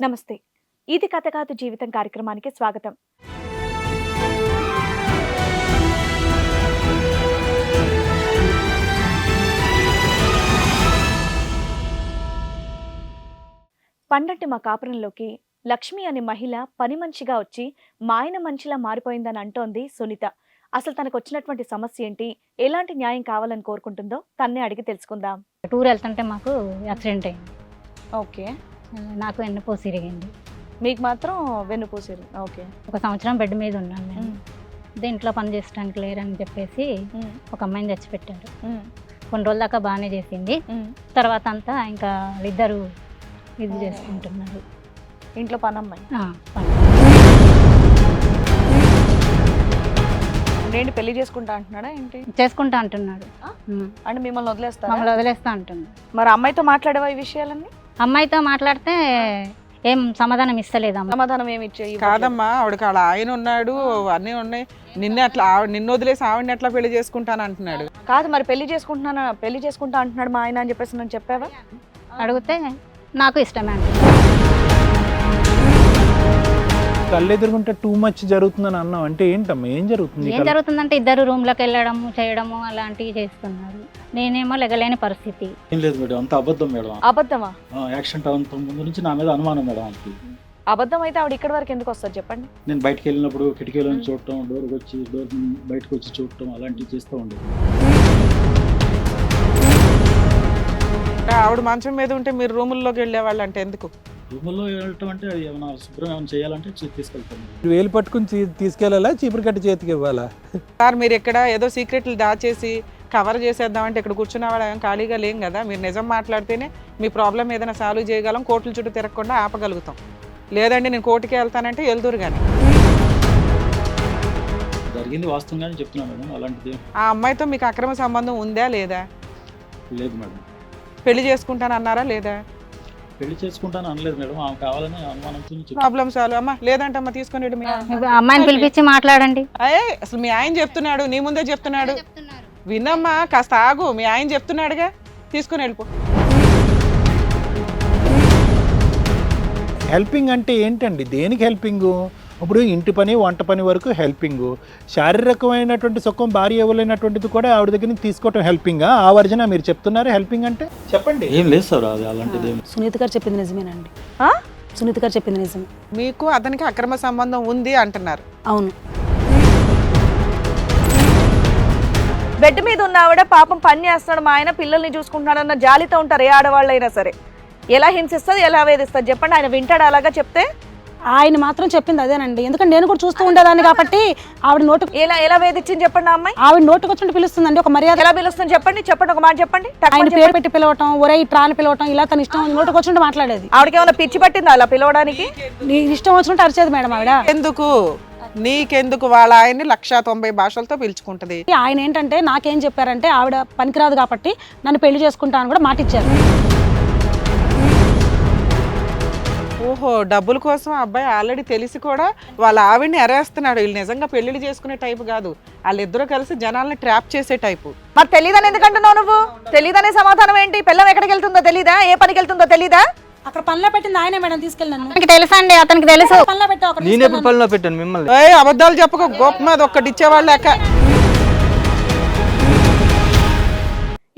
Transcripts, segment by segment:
నమస్తే. ఇది కథ కాదు జీవితం కార్యక్రమానికి స్వాగతం. పండంటి మా కాపురంలోకి లక్ష్మి అనే మహిళ పని మనిషిగా వచ్చి మా ఆయన మనిషిలా మారిపోయిందని అంటోంది సునీత. అసలు తనకు వచ్చినటువంటి సమస్య ఏంటి, ఎలాంటి న్యాయం కావాలని కోరుకుంటుందో తన్నే అడిగి తెలుసుకుందాం. టూర్ వెళ్తుంటే మాకు యాక్సిడెంట్ అయింది. ఓకే. నాకు వెన్నుపూస ఇరిగింది. మీకు మాత్రం వెన్నుపూసేరు. ఓకే. ఒక సంవత్సరం బెడ్ మీద ఉన్నాను నేను. ఇంట్లో పని చేసడానికి లేరని చెప్పేసి ఒక అమ్మాయిని తెచ్చిపెట్టారు. కొన్ని రోజుల దాకా బాగానే చేసింది. తర్వాత అంతా ఇంకా ఇద్దరు ఇది చేసుకుంటున్నారు. ఇంట్లో పని అమ్మాయి ఏంటి, పెళ్లి చేసుకుంటా అంటున్నాడా ఏంటి? చేసుకుంటా అంటున్నాడు. అంటే మిమ్మల్ని వదిలేస్తా అంటున్నాడు. మరి అమ్మాయితో మాట్లాడేవా ఈ విషయాలన్నీ? అమ్మాయితో మాట్లాడితే ఏం సమాధానం ఇస్తలేదమ్మా. సమాధానం ఏమి ఇచ్చే కాదమ్మా, ఆవిడకి ఆడ ఆయన ఉన్నాడు, అన్నీ ఉన్నాయి. నిన్ను వదిలేసి ఆవిడని ఎట్లా పెళ్లి చేసుకుంటాను అంటున్నాడు. కాదు, మరి పెళ్లి చేసుకుంటా అంటున్నాడు మా ఆయన అని చెప్పేసి నేను చెప్పావా? అడిగితే నాకు ఇష్టమే అంటే కళ్ళు ఎదురుకుంటే టూ మచ్ జరుగుతుందని అన్నావు అంటే ఏంటమ్మా, ఏం జరుగుతుంది? ఏం జరుగుతుందంటే ఇద్దరు రూమ్లోకి వెళ్ళడము చేయడము అలాంటివి చేస్తున్నారు. నేనేమో లెగలేని పరిస్థితి. ఏం లేదు మేడం, అంత అబద్ధం మేడం. అబద్ధమా? యాక్సిడెంట్ అవ్వక ముందు నుంచి నా మీద అనుమానం మేడం. అంతే. అబద్ధం అయితే ఆవిడ ఇక్కడి వరకు ఎందుకు వస్తారు చెప్పండి? నేను బయటకు వెళ్ళినప్పుడు కిటికీలో చూడటం, డోర్ బయటకు వచ్చి చూడటం అలాంటివి చేస్తూ ఉండేది. ఆవిడ మంచం మీద ఉంటే మీరు రూముల్లోకి వెళ్ళేవాళ్ళు అంటే ఎందుకు? రూముల్లో వెళ్ళటం అంటే అది ఏమైనా శుభ్రం ఏమైనా చేయాలంటే తీసుకెళ్తాను. వేలు పట్టుకుని తీసుకెళ్ళాలా, చీపురు కట్టి చేతికి ఇవ్వాలా? సార్ మీరు ఇక్కడ ఏదో సీక్రెట్లు దాచేసి కవర్ చేసేద్దామంటే ఇక్కడ కూర్చున్నవాడు ఖాళీగా లేం కదా. మీరు నిజం మాట్లాడితేనే మీ ప్రాబ్లం ఏదైనా సాల్వ్ చేయగలం, కోర్టుల చుట్టూ తిరగకుండా ఆపగలుగుతాం. లేదండి నేను కోర్టుకి వెళ్తానంటే వెళ్దురు కానీ. జరిగింది వాస్తవంగానే చెప్తున్నాను మేడం. అలాంటిది ఆ అమ్మాయితో మీకు అక్రమ సంబంధం ఉందా లేదా? లేదు మేడం. పెళ్లి చేసుకుంటాను అన్నారా లేదా? పెళ్లి చేసుకుంటాను అనలేదు మేడం. ఆమె కావాలని అనుమానంతో ప్రాబ్లం సాల్వ్. అమ్మా లేదంటే అమ్మ తీసుకొని వెళ్ళి అమ్మాయిని పిలిపించి మాట్లాడండి. అసలు మీ ఆయన చెప్తున్నాడు, నీ ముందే చెప్తున్నాడు. వినమ్మా, కాస్త ఆగు. మీ ఆయన చెప్తున్నాడుగా, తీసుకుని వెళ్ళిపో. హెల్పింగ్ అంటే ఏంటండి? దేనికి హెల్పింగు? ఇప్పుడు ఇంటి పని వంట పని వరకు హెల్పింగు. శారీరకమైనటువంటి సుఖం భార్య ఇవ్వలేనటువంటిది కూడా ఆవిడ దగ్గర నుంచి తీసుకోవటం హెల్పింగా? ఆ వర్జన మీరు చెప్తున్నారు హెల్పింగ్ అంటే? చెప్పండి. ఏం లేదు సార్, అది అలాంటిది. సునీత గారు చెప్పింది నిజమేనండి. సునీత గారు చెప్పింది నిజమే. మీకు అతనికి అక్రమ సంబంధం ఉంది అంటున్నారు. అవును. బెడ్ మీద ఉన్న ఆవిడ పాపం పని చేస్తాడు, మా ఆయన పిల్లల్ని చూసుకుంటున్నాడు అన్న జాలితో ఉంటారు ఏ ఆడవాళ్ళైనా సరే. ఎలా హింసిస్తుంది, ఎలా వేధిస్తుంది చెప్పండి? ఆయన వింటాడు అలాగా చెప్తే? ఆయన మాత్రం చెప్పింది అదేనండి. ఎందుకంటే నేను కూడా చూస్తూ ఉండేదాన్ని కాబట్టి ఆవిడ నోటు ఎలా వేధించింది చెప్పండి? ఆ అమ్మాయి ఆవిడ నోటుకు వచ్చి పిలుస్తుందండి. ఒక మర్యాద ఎలా పిలుస్తుంది చెప్పండి? ఒక మాట చెప్పండి. ఆయన పేరు పెట్టి పిలవటం, ఒరే ట్రాని పిలవటం, ఇలా తన ఇష్టం నోటుకు వచ్చి మాట్లాడేది. ఆవిడకి ఏమైనా పిచ్చి పట్టిందా అలా పిలవడానికి? నీ ఇష్టం వచ్చినట్టు అరిచేది మేడం ఆవిడ. ఎందుకు నీకెందుకు? వాళ్ళ ఆయన్ని 190 భాషలతో పిలుచుకుంటది. ఆయన ఏంటంటే నాకేం చెప్పారంటే ఆవిడ పనికిరాదు కాబట్టి నన్ను పెళ్లి చేసుకుంటానని కూడా మాట ఇచ్చారు. ఓహో, డబ్బుల కోసం అబ్బాయి ఆల్రెడీ తెలిసి కూడా వాళ్ళ ఆవిడ్ని అరేస్తున్నాడు. వీళ్ళు నిజంగా పెళ్లిళ్ళు చేసుకునే టైపు కాదు, వాళ్ళిద్దరూ కలిసి జనాల్ని ట్రాప్ చేసే టైపు. మరి తెలియదని ఎందుకంటున్నావు నువ్వు? తెలియదనే సమాధానం ఏంటి? పిల్లం ఎక్కడికి వెళ్తుందో తెలీదా? ఏ పనికి వెళ్తుందో తెలీదా? అక్కడ పనిలో పెట్టింది ఆయనే మేడం, తీసుకెళ్ళి నన్ను. అతనికి తెలుసా అండి? అతనికి తెలుసు. పనిలో పెట్టావు. నేను ఎప్పుడు పనిలో పెట్టాను మిమ్మల్ని? అబద్ధాలు చెప్పక గొప్ప మీద ఒక్కటి ఇచ్చేవాళ్ళు లెక్క.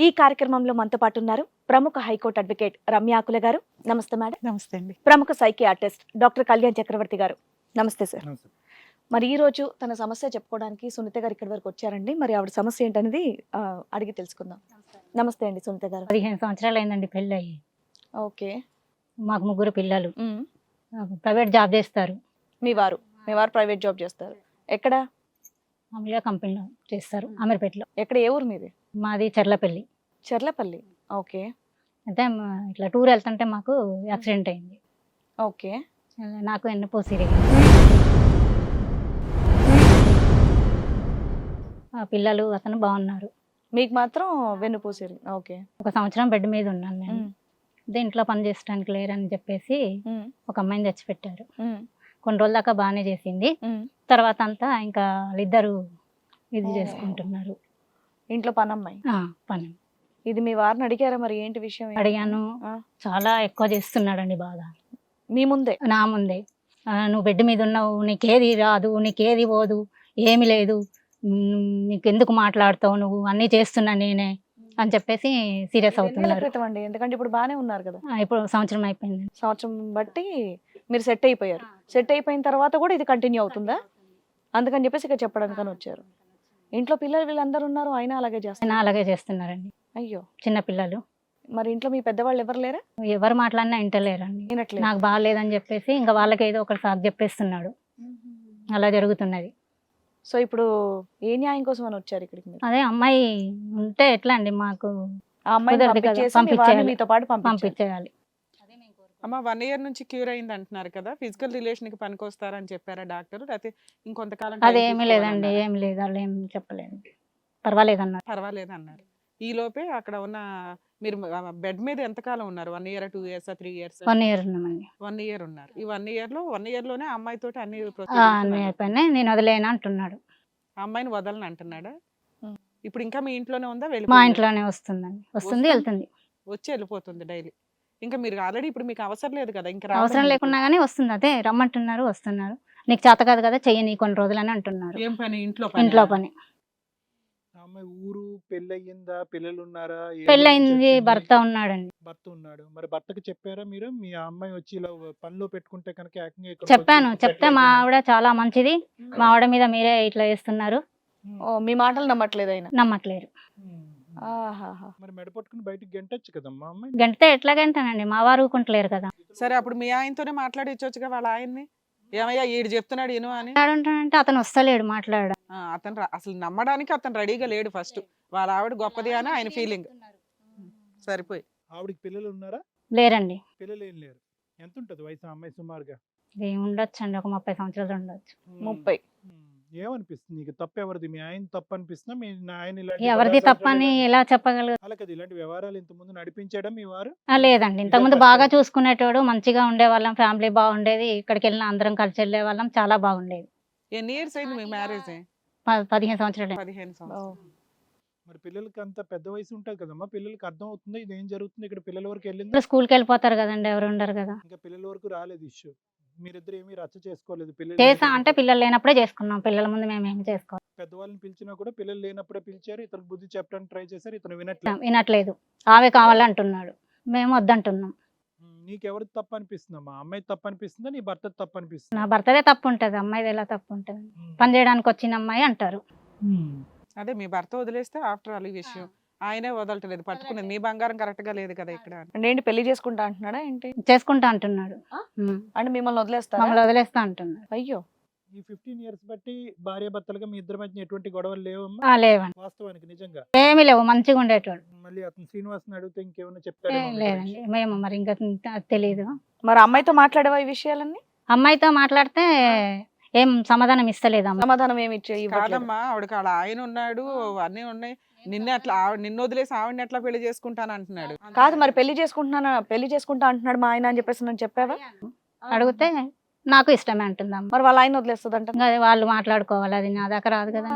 ఈ కార్యక్రమంలో మనతో పాటు ఉన్నారు ప్రముఖ హైకోర్టు అడ్వకేట్ రమ్య ఆకుల గారు. నమస్తే మేడం. నమస్తే అండి. ప్రముఖ సైకియాట్రిస్ట్ డాక్టర్ కళ్యాణ్ చక్రవర్తి గారు. నమస్తే సార్. మరి ఈ రోజు తన సమస్య చెప్పుకోవడానికి సునీత గారు ఇక్కడి వరకు వచ్చారండి. మరి ఆవిడ సమస్య ఏంటనేది అడిగి తెలుసుకుందాం. నమస్తే అండి సునీత గారు. 15 సంవత్సరాలు అయిందండి పెళ్ళి అయ్యి. ఓకే. మాకు 3 పిల్లలు. ప్రైవేట్ జాబ్ చేస్తారు. మీ వారు ప్రైవేట్ జాబ్ చేస్తారు. ఎక్కడ? మామూలుగా కంపెనీలో చేస్తారు, అమీర్పేటలో. ఎక్కడ? ఏ ఊరు మీది? మాది చెర్లపల్లి. చెర్లపల్లి. ఓకే. అయితే ఇట్లా టూర్ వెళ్తుంటే మాకు యాక్సిడెంట్ అయింది. ఓకే. నాకు వెన్నుపూస ఇరిగింది. పిల్లలు అతను బాగున్నారు. మీకు మాత్రం వెన్నుపూసేరు. ఓకే. ఒక సంవత్సరం బెడ్ మీద ఉన్నాను నేను. ఇంట్లో పని చేసడానికి లేరని చెప్పేసి ఒక అమ్మాయిని తెచ్చిపెట్టారు. కొన్ని రోజుల దాకా బాగానే చేసింది. తర్వాత అంతా ఇంకా ఇద్దరు ఇది చేసుకుంటున్నారు. ఇంట్లో పని అమ్మాయి. పని. ఇది మీ వారిని అడిగారా మరి ఏంటి విషయం? అడిగాను. చాలా ఎక్కువ చేస్తున్నాడండి బాగా. మీ ముందే నా ముందే నువ్వు బెడ్ మీద ఉన్నావు, నీకేది రాదు, నీకేది పోదు, ఏమి లేదు, నీకెందుకు మాట్లాడతావు, నువ్వు అన్నీ చేస్తున్నా నేనే అని చెప్పేసి సీరియస్ ఎన్నేళ్ల అవుతున్నారు. క్రితం అండి? ఎందుకంటే ఇప్పుడు బానే ఉన్నారు కదా, ఇప్పుడు సంవత్సరం అయిపోయింది. సంవత్సరం బట్టి మీరు సెట్ అయిపోయారు. సెట్ అయిపోయిన తర్వాత కూడా ఇది కంటిన్యూ అవుతుందా? అందుకని చెప్పేసి ఇక్కడ చెప్పడానికని వచ్చారు. ఇంట్లో పిల్లలు వీళ్ళందరూ ఉన్నారు, అయినా అలాగే చేస్తారు. ఆయన అలాగే చేస్తున్నారండి, అయ్యో, చిన్న పిల్లలు. మరి ఇంట్లో మీ పెద్దవాళ్ళు ఎవరు లేరా? ఎవరు మాట్లాడినా వింటలేరండి. వినట్లేదు. నాకు బాగాలేదని చెప్పేసి ఇంకా వాళ్ళకి ఏదో ఒకటి సాకు చెప్పేస్తున్నాడు. అలా జరుగుతున్నది. సో ఇప్పుడు ఏ న్యాయం కోసం అని వచ్చారు ఇక్కడికి మీరు? అదే అమ్మాయి ఉంటే ఎట్లా అండి, మాకు ఆ అమ్మాయిని కుదరదు కదా, పంపించేసి మీ వారిని పంపించేయాలి. మీతో పాటు పంపించాలి. పంపించేయాలి. అమ్మ 1 year నుంచి క్యూర్ అయింది అంటున్నారు కదా, ఫిజికల్ రిలేషన్ కి పనికొస్తారని చెప్పారా డాక్టర్? లేకపోతే ఇంకొంతకాలం time అదేమీ లేదండి, తీసుకోవాలన్నారా? ఏమి లేదు, వాళ్ళు ఏం చెప్పలేదు, పర్వాలేదన్నారు. పర్వాలేదు అన్నారు. ఈ లోపే అక్కడ ఉన్న మీరు బెడ్ మీద ఎంతకాలం ఉన్నారు? 1 year, 2 years, 3 years? 1 year ఉన్నామండి. 1 year ఉన్నారు. ఈ 1 year లోనే ఆ అమ్మాయితోటి అన్ని అన్నీ procedures అయిపోయినాయి, నేను వదిలేను అంటున్నాడు. ఆ అమ్మాయిని వదలని అంటున్నాడా? ఇప్పుడు ఇంకా మీ ఇంట్లోనే ఉందా? మా వెళ్ళిపోయిందా? ఇంట్లోనే వస్తుందండి, వస్తుంది వెళ్తుంది. వచ్చి వెళ్ళిపోతుంది డైలీ. ఇంకా మీరు ఆల్రెడీ ఇప్పుడు మీకు అవసరం లేదు కదా, ఇంకా అవసరం లేకున్నా కానీ వస్తుంది. అదే రమ్మంటున్నారు, వస్తున్నారు. నీకు చేత కాదు కదా, చెయ్యి కొన్ని రోజులని అంటున్నారు. ఏం పని? ఇంట్లో ఇంట్లో పని. అమ్మాయి ఊరు పెళ్ళయిందా, పిల్లలు ఉన్నారా? ఏ ఊరు నుంచి పెళ్ళయింది, వచ్చింది? భర్త ఉన్నాడండి. భర్త ఉన్నాడు. మరి భర్తకి చెప్పారా మీరు, మీ అమ్మాయి వచ్చి ఇలా పనిలో పెట్టుకుంటే కనుక ఏకంగా ఇక్కడికి చెప్పాను, వచ్చి చెప్తే settle మా అయిపోయింది. ఆవిడ చాలా మంచిది, మా ఆవిడ మీద మీరే ఇట్లా చేస్తున్నారు, ఓ, మీ మాటలు నమ్మట్లేదు ఆయన. నమ్మట్లేరు. ఆహాహా. మరి మెడ పట్టుకుని బయటికి గెంటొచ్చు కదమ్మా అమ్మాయి. గంటే ఎట్లా గంటానండి, మా వారు ఊరుకుంటలేరు కదా. సరే అప్పుడు మీ ఆయనతోనే మాట్లాడించవచ్చుగా వాళ్ళ ఆయన్ని. ఏమయ్యా ఈడు చెప్తున్నాడు ఇను అని. ఉంటాడంటే అతను వస్తలేడు మాట్లాడడం. అతను అసలు నమ్మడానికి అతను రెడీగా లేడు. ఫస్ట్ వాళ్ళ ఆవిడ గొప్పది అని ఆయన ఫీలింగ్. సరిపోయి ఆవిడకి పిల్లలు ఉన్నారా? లేరండి. పిల్లలు ఏం లేరు. ఎంత ఉంటుంది వయసు ఆ అమ్మాయి సుమారుగా? ఇది ఉండొచ్చు అండి, ఒక 30 సంవత్సరాలు ఉండొచ్చు. 30. ఏమనిపిస్తుంది నీకు? తప్పు ఎవరిది? మీ ఆయన తప్పు అనిపిస్తుందా? మీ ఆయన ఎవరిది తప్పని ఎలా చెప్పగలరు? అలా కదా, ఇలాంటి వ్యవహారాలు ఇంత ముందు నడిపించడం మీ వారు? లేదండి, ఇంతకుముందు బాగా చూసుకునేటోడు, మంచిగా ఉండేవాళ్ళం, ఫ్యామిలీ బాగుండేది, ఇక్కడికి వెళ్ళిన అందరం కలిసి వెళ్ళే వాళ్ళం, చాలా బాగుండేది. ఎన్ని ఇయర్స్ అయింది మీ మ్యారేజ్? 15 సంవత్సరాలు. 15 సంవత్సరాలు. మరి పిల్లలకి అంత పెద్ద వయసు ఉంటుంది కదమ్మా, పిల్లలకి అర్థం అవుతుంది ఇది ఏం జరుగుతుంది ఇక్కడ, పిల్లల వరకు వెళ్ళింది. ఇప్పుడు స్కూల్కి వెళ్ళిపోతారు కదండి, ఎవరు ఉండరు కదా. ఇంకా పిల్లల వరకు రాలేదు ఇష్యూ. మీరిద్దరు ఏమీ రచ్చ చేసుకోలేదు. చేసా అంటే పిల్లలు లేనప్పుడే చేసుకున్నాం, పిల్లల ముందు మేము ఏమి చేసుకోవాలి. పెద్దవాళ్ళని పిలిచినా కూడా పిల్లలు లేనప్పుడే పిలిచారు. ఇతను బుద్ధి చెప్పడానికి ట్రై చేశారు, ఇతను వినట్లేదు. వినట్లేదు, ఆమె కావాలంటున్నాడు, మేము వద్దంటున్నాం. నీకెవరిది తప్పు అనిపిస్తుందమ్మా? అమ్మాయి తప్పు అనిపిస్తుందా, నీ భర్త తప్పు అనిపిస్తుందా? నా భర్తదే తప్పు ఉంటుంది, అమ్మాయిది ఎలా తప్పు ఉంటుంది? పని చేయడానికి వచ్చిన అమ్మాయి అంటారు. అదే మీ భర్త వదిలేస్తే ఆఫ్టర్ ఆల్ ఈ విషయం ఆయనే వదలట్లేదు, పట్టుకునేది. మీ బంగారం కరెక్ట్ గా లేదు కదా ఇక్కడ. అంటే ఏంటి, పెళ్లి చేసుకుంటా అంటున్నాడా ఏంటి? చేసుకుంటా అంటున్నాడు. అంటే మిమ్మల్ని వదిలేస్తారా? మమ్మల్ని వదిలేస్తా అంటున్నాడు. అయ్యో, ఈ 15 years బట్టి భార్య భర్తలుగా మీ ఇద్దరి మధ్య ఎటువంటి గొడవలు లేవమ్మా? లేవండి, వాస్తవానికి నిజంగా ఏమీ లేవు, మంచిగా ఉండేటోడు. మళ్ళీ అతను శ్రీనివాస్ని అడిగితే ఇంకేమైనా ఏ, చెప్తాడు? లేదండి, మేము మరి ఇంకా తెలియదు. మరి అమ్మాయితో మాట్లాడేవా ఈ విషయాలన్నీ? అమ్మాయితో మాట్లాడితే ఏం సమాధానం ఇస్తలేదు అమ్మ. సమాధానం ఏమి ఇవ్వట్లేదు. కాదమ్మా, ఆవిడకి వాళ్ళ ఆయన ఉన్నాడు, అన్నీ ఉన్నాయి. నిన్ను వదిలేసి ఆవిడని ఎట్లా పెళ్లి చేసుకుంటాను అంటున్నాడు. కాదు, మరి పెళ్లి చేసుకుంటా అంటున్నాడు మా ఆయన అని చెప్పేసి నేను చెప్పావా? అడిగితే నాకు ఇష్టమే అంటుందమ్మ. మరి వాళ్ళ ఆయన వదిలేస్తుందంట. ఇంకా అది వాళ్ళు మాట్లాడుకోవాలి, అది నా దాకా రాదు కదా.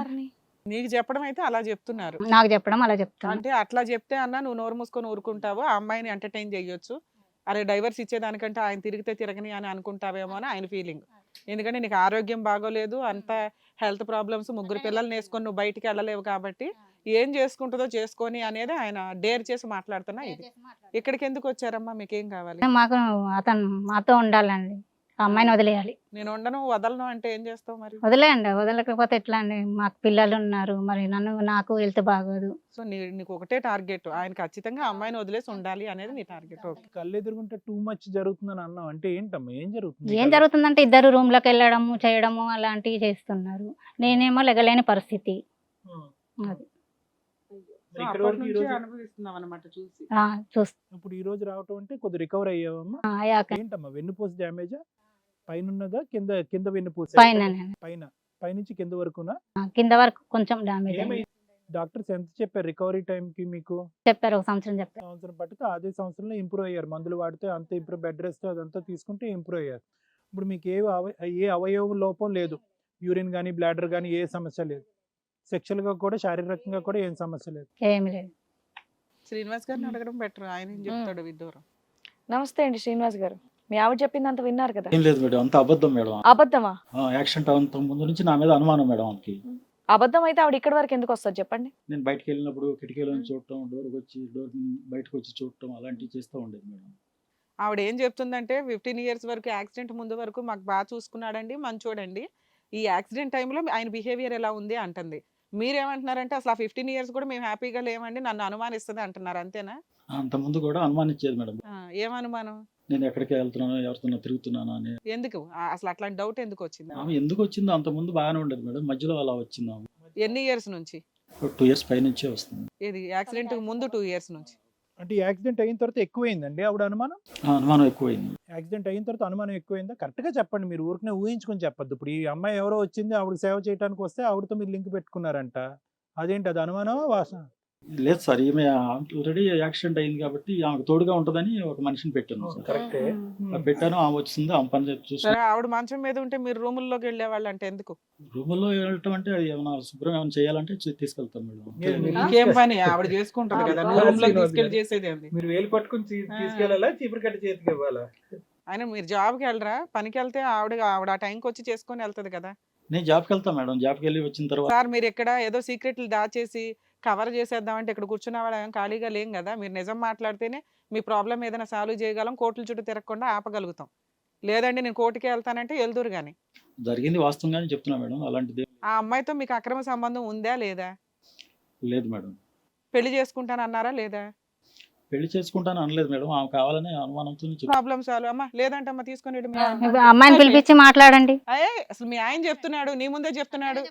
నీకు చెప్పడం అయితే అలా చెప్తున్నారు. నాకు చెప్పడం అలా చెప్తాను. అంటే అట్లా చెప్తే అన్న నువ్వు నోరు మూసుకొని ఊరుకుంటావు, ఆ అమ్మాయిని ఎంటర్టైన్ చేయొచ్చు. అరే డైవర్స్ ఇచ్చేదానికంటే ఆయన తిరిగితే తిరగని అని అనుకుంటావేమో అని ఆయన ఫీలింగ్. ఎందుకంటే నీకు ఆరోగ్యం బాగోలేదు, అంత హెల్త్ ప్రాబ్లమ్స్, 3 పిల్లల్ని వేసుకొని నువ్వు బయటికి వెళ్ళలేవు కాబట్టి ఏం చేసుకుంటుందో చేసుకొని అనేది ఆయన డేర్ చేసి మాట్లాడుతున్నా. ఇది ఇక్కడికి ఎందుకు వచ్చారమ్మా? మీకేం కావాలి? మాకు అతను మాతో ఉండాలండి, ఆ అమ్మాయిని వదిలేయాలి. నేను ఉండను వదలను అంటే ఏం చేస్తావు మరి? వదిలేయండి, వదలకపోతే ఎట్లా అండి, మాకు పిల్లలు ఉన్నారు, మరి నాకు హెల్త్ బాగోదు. సో నీకు ఒకటే టార్గెట్, ఆయన ఖచ్చితంగా అమ్మాయిని వదిలేసి ఉండాలి అనేది నీ టార్గెట్. ఓకే, కళ్ళు ఎదురుకుంటే టూ మచ్ జరుగుతుందని అన్నావు అంటే ఏంటమ్మా, ఏం జరుగుతుంది? ఏం జరుగుతుందంటే ఇద్దరు రూమ్ లోకి వెళ్ళడము చేయడము అలాంటివి చేస్తున్నారు, నేనేమో లెగలేని పరిస్థితి. అది అనుభవిస్తున్నావు అన్నమాట చూసి. ఇప్పుడు ఈ రోజు రావటం అంటే కొద్ది రికవర్ అయ్యావమ్మా? అయ్యాక ఏంటమ్మా, వెన్నుపూస డ్యామేజా? పైన ఉన్నదా కింద వెన్నుపూస? పైనుంచి కింద వరకునా? కింద వరకు కొంచెం డామేజ్ అయింది. డాక్టర్స్ ఎంత చెప్పారు రికవరీ టైం కి మీకు? చెప్పారు, 1 సంవత్సరం చెప్పారు. సంవత్సరం పట్టితే అదే సంవత్సరంలో ఇంప్రూవ్ అయ్యారు. మందులు వాడితే అంత ఇంప్రూవ్, బెడ్ రెస్ట్ అదంతా తీసుకుంటే ఇంప్రూవ్ అయ్యారు. ఇప్పుడు మీకు ఏ అవయవ లోపం లేదు, యూరిన్ కానీ బ్లాడర్ కానీ ఏ సమస్య లేదు, సెక్షువల్ గా కూడా శారీరకంగా కూడా ఏం సమస్య లేదు. ఏమి లేదు. శ్రీనివాస్ గారిని అడగడం బెటర్, ఆయన ఏం చెప్తాడు విదూరం. నమస్తే అండి శ్రీనివాస్ గారు. మీ ఆవిడ చెప్పిందంత విన్నారు కదా. ఏం లేదు మేడం, అంత అబద్ధం మేడం. అబద్ధమా? యాక్సిడెంట్ అంత ముందు నుంచి నా మీద అనుమానం మేడం ఆమెకి. అబద్ధం అయితే ఆవిడ ఇక్కడి వరకు ఎందుకు వస్తుంది చెప్పండి. నేను బయటకు వెళ్ళినప్పుడు కిటికీలో నుంచి చూడటం, డోర్ బయటకు వచ్చి చూడటం అలాంటివి చేస్తూ ఉండేది మేడం. ఆవిడ ఏం చెప్తుందంటే 15 ఇయర్స్ వరకు యాక్సిడెంట్ ముందు వరకు మాకు బాగా చూసుకున్నాడండి, మంచోడండి, ఈ యాక్సిడెంట్ టైంలో ఆయన బిహేవియర్ ఎలా ఉంది అంటుంది. మీరేమంటున్నారంటే అసలు ఆ 15 ఇయర్స్ కూడా మేము హ్యాపీగా లేమండి, నన్ను అనుమానిస్తుంది అంటున్నారు, అంతేనా? అంత ముందు కూడా అనుమానించేది మేడం. ఏం అనుమానం? నేను ఎక్కడికి వెళ్తున్నానో ఎవరితో తిరుగుతున్నాను అని. ఎందుకు అసలు అట్లాంటి డౌట్ ఎందుకు వచ్చింది? ఆమె ఎందుకు వచ్చిందో అంత ముందు బాగానే ఉండేది మేడం, మధ్యలో అలా వచ్చింది ఆమె. ఎన్ని ఇయర్స్ నుంచి? 2 ఇయర్స్ పై నుంచే వస్తుంది. ఇది యాక్సిడెంట్ ముందు 2 ఇయర్స్ నుంచి. అంటే యాక్సిడెంట్ అయిన తర్వాత ఎక్కువైందండి ఆవిడ అనుమానం? అనుమానం ఎక్కువైంది. యాక్సిడెంట్ అయిన తర్వాత అనుమానం ఎక్కువైందా? కరెక్ట్గా చెప్పండి, మీరు ఊరికనే ఊహించుకొని చెప్పొద్దు. ఇప్పుడు ఈ అమ్మాయి ఎవరో వచ్చింది, ఆవిడ సేవ చేయడానికి వస్తే ఆవిడతో మీరు లింక్ పెట్టుకున్నారంట, అదేంటి అది అనుమానం వాసన? లేదు సార్, ఈమె ఆల్రెడీ యాక్సిడెంట్ అయింది కాబట్టి ఆమెకు తోడుగా ఉంటుందని ఒక మనిషిని పెట్టాను సార్. కరెక్టే. పెట్టాను, ఆమె వచ్చింది, ఆమె పని చూసి. సరే, ఆవిడ మంచం మీద ఉంటే మీరు రూముల్లోకి వెళ్ళేవాళ్ళు అంటే ఎందుకు? రూముల్లో వెళ్ళటం అంటే అది ఏమైనా శుభ్రం ఏమైనా చేయాలంటే తీసుకెళ్తాం మేడం. ఇంకేం పని ఆవిడ చేసుకుంటది కదా, రూమ్ లో తీసుకెళ్ళి చేసేది ఏంది? మీరు వేలు పట్టుకుని తీసుకెళ్ళాలా, చీపురు కట్టి చేతికి ఇవ్వాలా? ఆయన మీరు జాబ్కి వెళ్ళరా? పనికి వెళ్తే ఆవిడ ఆ టైంకి వచ్చి చేసుకొని వెళ్తది కదా. నేను జాబ్కి వెళ్తాను మేడం, జాబ్కి వెళ్ళి వచ్చిన తర్వాత. సార్ మీరు ఎక్కడ ఏదో సీక్రెట్లు దాచేసి కవర్ చేసేద్దామంటే ఇక్కడ కూర్చున్న వాళ్ళ ఖాళీగా లేం కదా. మీరు నిజం మాట్లాడితేనే మీ ప్రాబ్లం ఏదైనా సాల్వ్ చేయగలం, కోర్టుల చుట్టూ తిరగకుండా ఆపగలుగుతాం. లేదండి నేను కోర్టుకి వెళ్తానంటే వెళ్దురు కానీ. జరిగింది వాస్తవంగానే చెప్తున్నా మేడం, అలాంటిది ఆ అమ్మాయితో మీకు అక్రమ సంబంధం ఉందా లేదా? లేదు మేడం. పెళ్లి చేసుకుంటాను అన్నారా లేదా? పెళ్లి చేసుకుంటాను అనలేదు మేడం, ఆమె కావాలని అనుమానంతో ప్రాబ్లం సాల్వ్. అమ్మా లేదంటే అమ్మ తీసుకొని వెళ్ళు. మీ ఆయన. అమ్మాయిని పిలిపించి మాట్లాడండి. అయ్యే అసలు మీ ఆయన చెప్తున్నాడు, నీ ముందే చెప్తున్నాడు.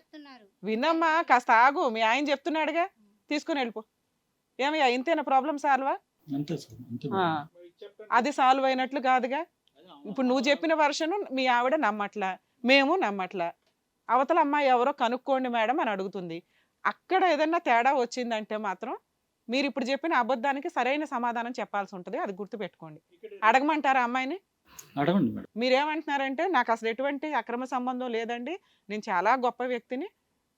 వినమ్మా, కాస్త ఆగు, మీ ఆయన చెప్తున్నాడుగా, తీసుకుని వెళ్ళిపో. ఏమయ్యా ఇంతేనా ప్రాబ్లం సాల్వా? అంతే సార్, అంతే. అది సాల్వ్ అయినట్లు కాదుగా. ఇప్పుడు నువ్వు చెప్పిన వర్షను మీ ఆవిడ నమ్మట్లా, మేము నమ్మట్లా. అవతల అమ్మాయి ఎవరో కనుక్కోండి మేడం అని అడుగుతుంది. అక్కడ ఏదన్నా తేడా వచ్చిందంటే మాత్రం మీరు ఇప్పుడు చెప్పిన అబద్ధానికి సరైన సమాధానం చెప్పాల్సి ఉంటుంది, అది గుర్తుపెట్టుకోండి. అడగమంటారా అమ్మాయిని? అడగండి మేడం. మీరేమంటున్నారంటే నాకు అసలు ఎటువంటి అక్రమ సంబంధం లేదండి, నేను చాలా గొప్ప వ్యక్తిని,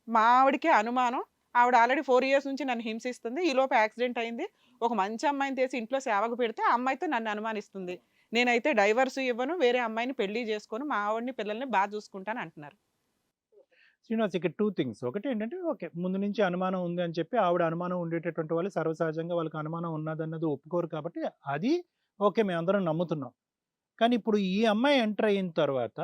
మా ఆవిడకే అనుమానం, ఆవిడ ఆల్రెడీ 4 ఇయర్స్ నుంచి నన్ను హింసిస్తుంది, ఈలోపు యాక్సిడెంట్ అయింది, ఒక మంచి అమ్మాయిని తీసి ఇంట్లో సేవకు పెడితే ఆ అమ్మాయితో నన్ను అనుమానిస్తుంది, నేనైతే డైవర్స్ ఇవ్వను, వేరే అమ్మాయిని పెళ్లి చేసుకొని మా ఆవిడని పిల్లల్ని బాగా చూసుకుంటాను అంటున్నారు. శ్రీనివాస్, ఇక్కడ 2 థింగ్స్. ఒకటి ఏంటంటే, ఓకే, ముందు నుంచి అనుమానం ఉంది అని చెప్పి ఆవిడ అనుమానం ఉండేటటువంటి వాళ్ళు సర్వసహజంగా వాళ్ళకి అనుమానం ఉన్నదన్నది ఒప్పుకోరు కాబట్టి అది ఓకే, మేము అందరం నమ్ముతున్నాం. కానీ ఇప్పుడు ఈ అమ్మాయి ఎంటర్ అయిన తర్వాత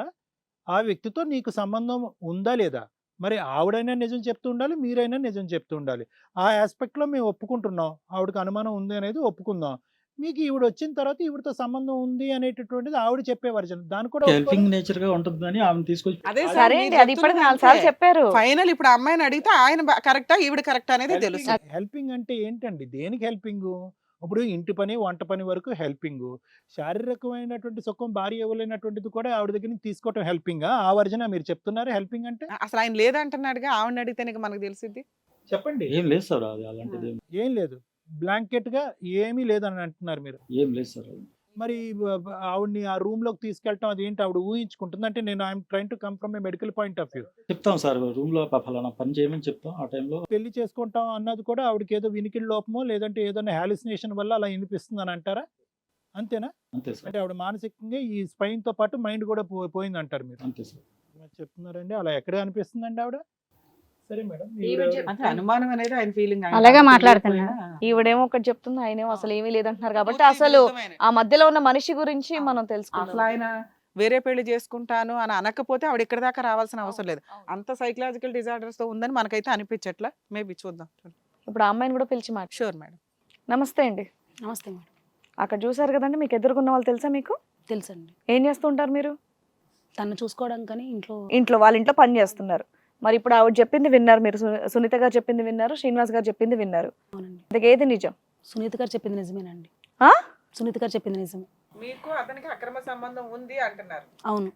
ఆ వ్యక్తితో నీకు సంబంధం ఉందా లేదా? మరి ఆవిడైనా నిజం చెప్తూ ఉండాలి, మీరైనా నిజం చెప్తూ ఉండాలి. ఆ ఆస్పెక్ట్లో మేము ఒప్పుకుంటున్నాం, ఆవిడకి అనుమానం ఉంది అనేది ఒప్పుకుందాం. మీకు ఈవిడ వచ్చిన తర్వాత ఈవిడతో సంబంధం ఉంది అనేటటువంటిది ఆవిడ చెప్పే వర్జన్, దాని కూడా హెల్పింగ్ నేచర్ గా ఉంటుందని ఆమె తీసుకొచ్చి. అదే సార్, సరే అండి, అది ఇప్పటికి 4 సార్లు చెప్పారు. ఫైనల్ ఇప్పుడు ఆ అమ్మాయిని అడిగితే ఆయన కరెక్టా ఈవిడ కరెక్టా అనేది తెలుసు. హెల్పింగ్ అంటే ఏంటండి? దేనికి హెల్పింగ్? ఇప్పుడు ఇంటి పని వంట పని వరకు హెల్పింగ్, శారీరకమైనటువంటి సుఖం భార్య ఇవ్వలేనటువంటిది కూడా ఆవిడ దగ్గర నుంచి తీసుకోవటం హెల్పింగా? ఆ వర్జన మీరు చెప్తున్నారు హెల్పింగ్ అంటే? అసలు ఆయన లేదంటున్నాడుగా, ఆవిడని అడిగితే మనకు తెలిసింది. చెప్పండి. ఏం లేదు సార్, అది అలాంటిది ఏం లేదు, బ్లాంకెట్ గా ఏమీ లేదని అంటున్నారు మీరు. ఏం లేదు సార్. మరి ఆవిడ్ని ఆ రూమ్ లోకి తీసుకెళ్ళటం అది ఏంటి? ఆవిడ ఊహించుకుంటుంది అంటే నేను I'm train to come from A medical point of view. చెప్తాం సార్, రూమ్ లో ఫలానా పని చేయమని చెప్తాం. ఆ టైంలో పెళ్లి చేసుకుంటాం అన్నది కూడా ఆవిడకి ఏదో వినికిడి లోపమో లేదంటే ఏదైనా హాలిసినేషన్ వల్ల అలా వినిపిస్తుంది అని అంటారా? అంతేనా? అంతే సార్, అంటే ఆవిడ మానసికంగా ఈ స్పైన్ తో పాటు మైండ్ కూడా పోయింది అంటారు మీరు? అంతే సార్. చెప్తున్నారండి, అలా ఎక్కడ అనిపిస్తుందండి ఆవిడ? సరే మేడం, అంటే అనుమానం అనేది ఆయన ఫీలింగ్. అలాగే మాట్లాడుతున్నా. ఈవిడేమో ఒకటి చెప్తుంది, ఆయనేమో అసలు ఏమీ లేదంటున్నారు కాబట్టి అసలు ఆ మధ్యలో ఉన్న మనిషి గురించి మనం అసలు తెలుసుకోవాలి. ఆయన వేరే పెళ్లి చేసుకుంటాను అని అనకపోతే ఆవిడ ఇక్కడ దాకా రావాల్సిన అవసరం లేదు. అంత సైకలాజికల్ డిజార్డర్స్ తో ఉందని మనకైతే అనిపించట్లా. మేబీ చూద్దాం. ఇప్పుడు ఆ అమ్మాయిని కూడా పిలిచి మాట. Sure madam. నమస్తే అండి. నమస్తే మేడం. అక్కడ చూసారు కదండి, మీకు ఎదుర్కొన్న వాళ్ళు తెలుసా మీకు? తెలుసండి. ఏం చేస్తుంటారు మీరు? తను చూసుకోవడానికి కానీ ఇంట్లో వాళ్ళ ఇంట్లో పని చేస్తున్నారు. మరి ఇప్పుడు ఆవిడ చెప్పింది విన్నారు మీరు, సునీత గారు చెప్పింది విన్నారు, శ్రీనివాస్ గారు చెప్పింది విన్నారు. అవునండి. అందుకే ఏది నిజం? సునీత గారు చెప్పింది నిజమేనండి. ఆ? సునీత గారు చెప్పింది నిజమే. మీకు అతనికి అక్రమ సంబంధం ఉంది అంటున్నారు. అవును.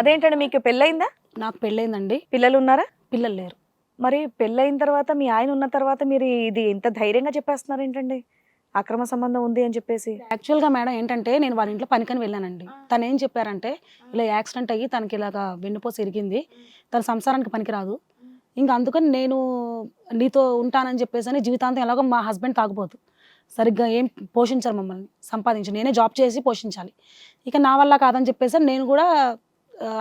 అదేంటండి, మీకు పెళ్ళయిందా? నాకు పెళ్ళైందండి. పిల్లలు ఉన్నారా? పిల్లలు లేరు. మరి పెళ్ళయిన తర్వాత మీ ఆయన ఉన్న తర్వాత మీరు ఇది ఇంత ధైర్యంగా చెప్పేస్తున్నారు ఏంటండి, అక్రమ సంబంధం ఉంది అని చెప్పేసి? యాక్చువల్గా మేడం ఏంటంటే నేను వాళ్ళ ఇంట్లో పనికని వెళ్ళానండి. తను ఏం చెప్పారంటే ఇలా యాక్సిడెంట్ అయ్యి తనకి ఇలాగా వెన్నుపోసి ఇరిగింది, తన సంసారానికి పనికిరాదు, ఇంకా అందుకని నేను నీతో ఉంటానని చెప్పేసి అని జీవితాంతం ఎలాగో మా హస్బెండ్ తాగుపోదు, సరిగ్గా ఏం పోషించరు మమ్మల్ని, సంపాదించి నేనే జాబ్ చేసి పోషించాలి. ఇక నా వల్ల కాదని చెప్పేసి నేను కూడా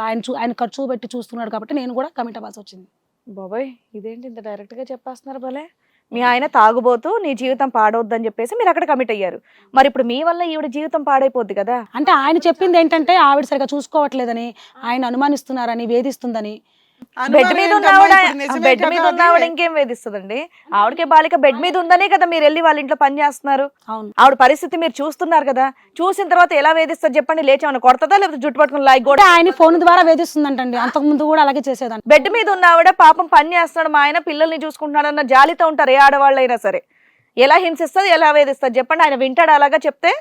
ఆయన ఖర్చు పెట్టి చూస్తున్నాడు కాబట్టి నేను కూడా కమిట్ అవ్వాల్సి వచ్చింది. బాబాయ్ ఇదేంటి ఇంత డైరెక్ట్ గా చెప్పేస్తున్నారు భలే. మీ ఆయన తాగుబోతూ నీ జీవితం పాడవద్దని చెప్పేసి మీరు అక్కడ కమిట్ అయ్యారు. మరి ఇప్పుడు మీ వల్ల ఈవిడ జీవితం పాడైపోద్ది కదా. అంటే ఆయన చెప్పింది ఏంటంటే ఆవిడ సరిగా చూసుకోవట్లేదని, ఆయన అనుమానిస్తున్నారని, వేధిస్తుందని. బెడ్ మీద ఉన్న ఆవిడ బెడ్ మీద ఉన్న ఆవిడ ఇంకేం వేధిస్తుందండి? ఆవిడకే బాలిక బెడ్ మీద ఉందనే కదా మీరు వెళ్ళి వాళ్ళ ఇంట్లో పని చేస్తున్నారు. అవును, ఆవిడ పరిస్థితి మీరు చూస్తున్నారు కదా. చూసిన తర్వాత ఎలా వేధిస్తారు చెప్పండి? లేచేమన్నా కొడతదా లేకపోతే జుట్టు పట్టుకుని లాగి అంటే ఆయన ఫోన్ ద్వారా వేధిస్తుందంటండి. అంతకు ముందు కూడా అలాగే చేసేదాన్ని. బెడ్ మీద ఉన్న ఆవిడ పాపం పని చేస్తున్నాడు, మా ఆయన పిల్లల్ని చూసుకుంటున్నాడు అన్న జాలితో ఉంటారు ఏ ఆడవాళ్ళైనా సరే. ఎలా హింసిస్తుంది, ఎలా వేధిస్తుంది చెప్పండి? ఆయన వింటాడు అలాగా చెప్తే?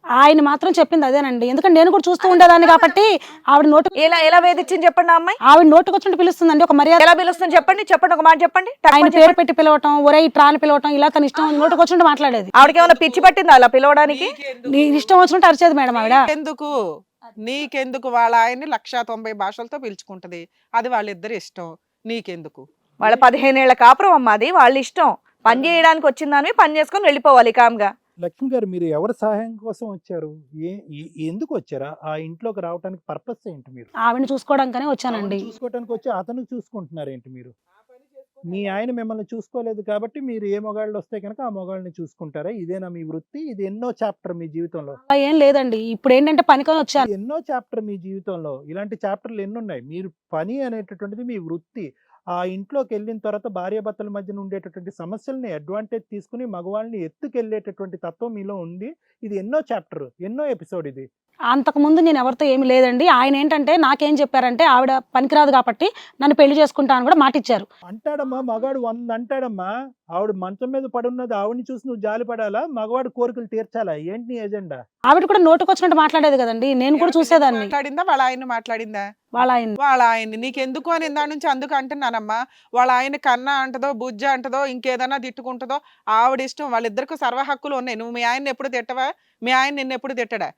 ఆయన మాత్రం చెప్పింది అదేనండి. ఎందుకంటే నేను కూడా చూస్తూ ఉండేదాన్ని కాబట్టి ఆవిడ నోటు ఎలా వేధించింది చెప్పండి? ఆ అమ్మాయి ఆవిడ నోటుకు వచ్చినట్టు పిలుస్తుందండి. ఒక మర్యాద ఎలా పిలుస్తుంది చెప్పండి? చెప్పండి, ఒక మాట చెప్పండి. ఆయన పేరు పెట్టి పిలవటం, ఒరే ఇట్రాని పిలవటం, ఇలా తన ఇష్టం నోటుకు వచ్చినట్టు మాట్లాడేది. ఆవిడకి ఏమైనా పిచ్చి పట్టిందా అలా పిలవడానికి? నీ ఇష్టం వచ్చినట్టు అరిచేది మేడం ఆవిడ. నీకెందుకు? వాళ్ళ ఆయన్ని 190 భాషలతో పిలుచుకుంటది, అది వాళ్ళిద్దరి ఇష్టం, నీకెందుకు? వాళ్ళ 15 ఏళ్ల కాపురం అమ్మ, అది వాళ్ళ ఇష్టం. పని చేయడానికి వచ్చిందని పని చేసుకొని వెళ్ళిపోవాలి కామ్గా. లక్ష్మి గారు, మీరు ఎవరి సహాయం కోసం వచ్చారు? ఎందుకు వచ్చారా? ఆ ఇంట్లోకి రావడానికి పర్పస్ ఏంటి? మీరు ఆవిడని చూసుకోవడానికనే వచ్చానండి. చూసుకోవడానికి వచ్చి అతను చూసుకుంటున్నారు ఏంటి? మీరు మీ ఆయన మిమ్మల్ని చూసుకోలేదు కాబట్టి మీరు ఏ మొగాళ్ళు వస్తే కనుక ఆ మొగాళ్ళని చూసుకుంటారా? ఇదేనా మీ వృత్తి? ఇది ఎన్నో చాప్టర్ మీ జీవితంలో? అలా ఏం లేదండి. ఇప్పుడు ఏంటంటే పనికొని వచ్చాను. ఇది ఎన్నో చాప్టర్ మీ జీవితంలో. ఇలాంటి చాప్టర్లు ఎన్ని ఉన్నాయి? మీరు పని అనేటటువంటిది మీ వృత్తి. ఆ ఇంట్లోకి వెళ్ళిన తర్వాత భార్యాభర్తల మధ్యన ఉండేటటువంటి సమస్యల్ని అడ్వాంటేజ్ తీసుకుని మగవాళ్ళని ఎత్తుకెళ్ళేటటువంటి తత్వం మీలో ఉంది. ఇది ఎన్నో చాప్టర్, ఎన్నో ఎపిసోడ్ ఇది. అంతకు ముందు నేను ఎవరితో ఏమి లేదండి. ఆయన ఏంటంటే నాకేం చెప్పారంటే ఆవిడ పనికిరాదు కాబట్టి నన్ను పెళ్లి చేసుకుంటా అని కూడా మాట ఇచ్చారు. అంటాడమ్మా మగాడు 100 అంటాడమ్మా. ఆవిడ మంచం మీద పడున్నది, ఆవిడని చూసి నువ్వు జాలి పడాలా? మగవాడు కోరికలు తీర్చాలా? ఏంటి నీ ఎజెండా? ఆవిడ కూడా నోటుకు వచ్చినట్టు మాట్లాడేది కదండి. నేను కూడా చూసేదాన్ని. మాట్లాడిందా? వాళ్ళ ఆయన మాట్లాడిందా? వాళ్ళ ఆయన్ని నీకెందుకు అని ఇందా నుంచి అందుకు అంటున్నానమ్మా. వాళ్ళ ఆయన కన్నా అంటదో, బుజ్జ అంటదో, ఇంకేదన్నా తిట్టుకుంటుందో ఆవిడ ఇష్టం. వాళ్ళిద్దరికి సర్వ హక్కులు ఉన్నాయి. నువ్వు మీ ఆయన ఎప్పుడు తిట్టవా? మీ ఆయన నిన్ను ఎప్పుడు తిట్టడా?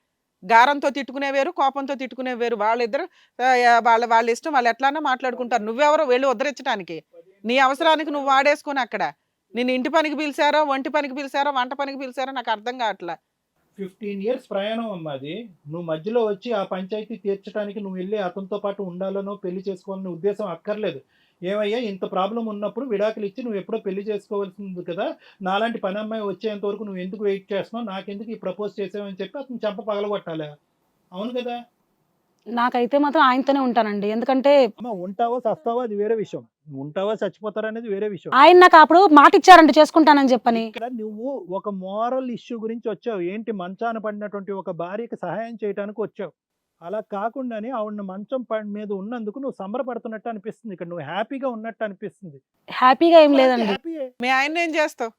గారంతో తిట్టుకునే వేరు, కోపంతో తిట్టుకునే వేరు. వాళ్ళిద్దరు వాళ్ళ ఇష్టం, వాళ్ళు ఎట్లానా మాట్లాడుకుంటారు. నువ్వెవరో వెళ్ళి ఉద్ధరించడానికి? నీ అవసరానికి నువ్వు వాడేసుకుని అక్కడ నేను ఇంటి పనికి పిలిచారో, ఒంటి పనికి పిలిచారో, వంట పనికి పిలిచారో నాకు అర్థం కావట్లా. 15 years ప్రయాణం అమ్మా అది. నువ్వు మధ్యలో వచ్చి ఆ పంచాయతీ తీర్చడానికి నువ్వు వెళ్ళి అతనితో పాటు ఉండాలనో పెళ్లి చేసుకోవాలనే ఉద్దేశం అక్కర్లేదు. ఏమయ్యా, ఇంత ప్రాబ్లం ఉన్నప్పుడు విడాకులు ఇచ్చి నువ్వు ఎప్పుడో పెళ్లి చేసుకోవాల్సింది కదా. నాలాంటి పని అమ్మాయి వచ్చేంత వరకు నువ్వు ఎందుకు వెయిట్ చేస్తున్నావు? నాకెందుకు ఈ ప్రపోజ్ చేసావని చెప్పి అతను చెంప పగలగొట్టాలా? అవును కదా. నాకైతే మాత్రం ఆయనతోనే ఉంటానండి. ఎందుకంటే అమ్మ, ఉంటావో చస్తావో అది వేరే విషయం. నువ్వు ఉంటావో చచ్చిపోతారో అనేది వేరే విషయం. ఆయన నాకు అప్పుడు మాట ఇచ్చారంటే చేసుకుంటానని చెప్పని. ఇక్కడ నువ్వు ఒక మోరల్ ఇష్యూ గురించి వచ్చావు. ఏంటి, మంచాన పడినటువంటి ఒక భార్యకి సహాయం చేయడానికి వచ్చావు. అలా కాకుండానే ఆవిడ మంచం మీద ఉన్నందుకు నువ్వు సంబరపడుతున్నట్టు అనిపిస్తుంది. ఇక్కడ నువ్వు హ్యాపీగా ఉన్నట్టు అనిపిస్తుంది. హ్యాపీగా ఏం లేదండి. హ్యాపీయే. మీ ఆయన ఏం చేస్తావు?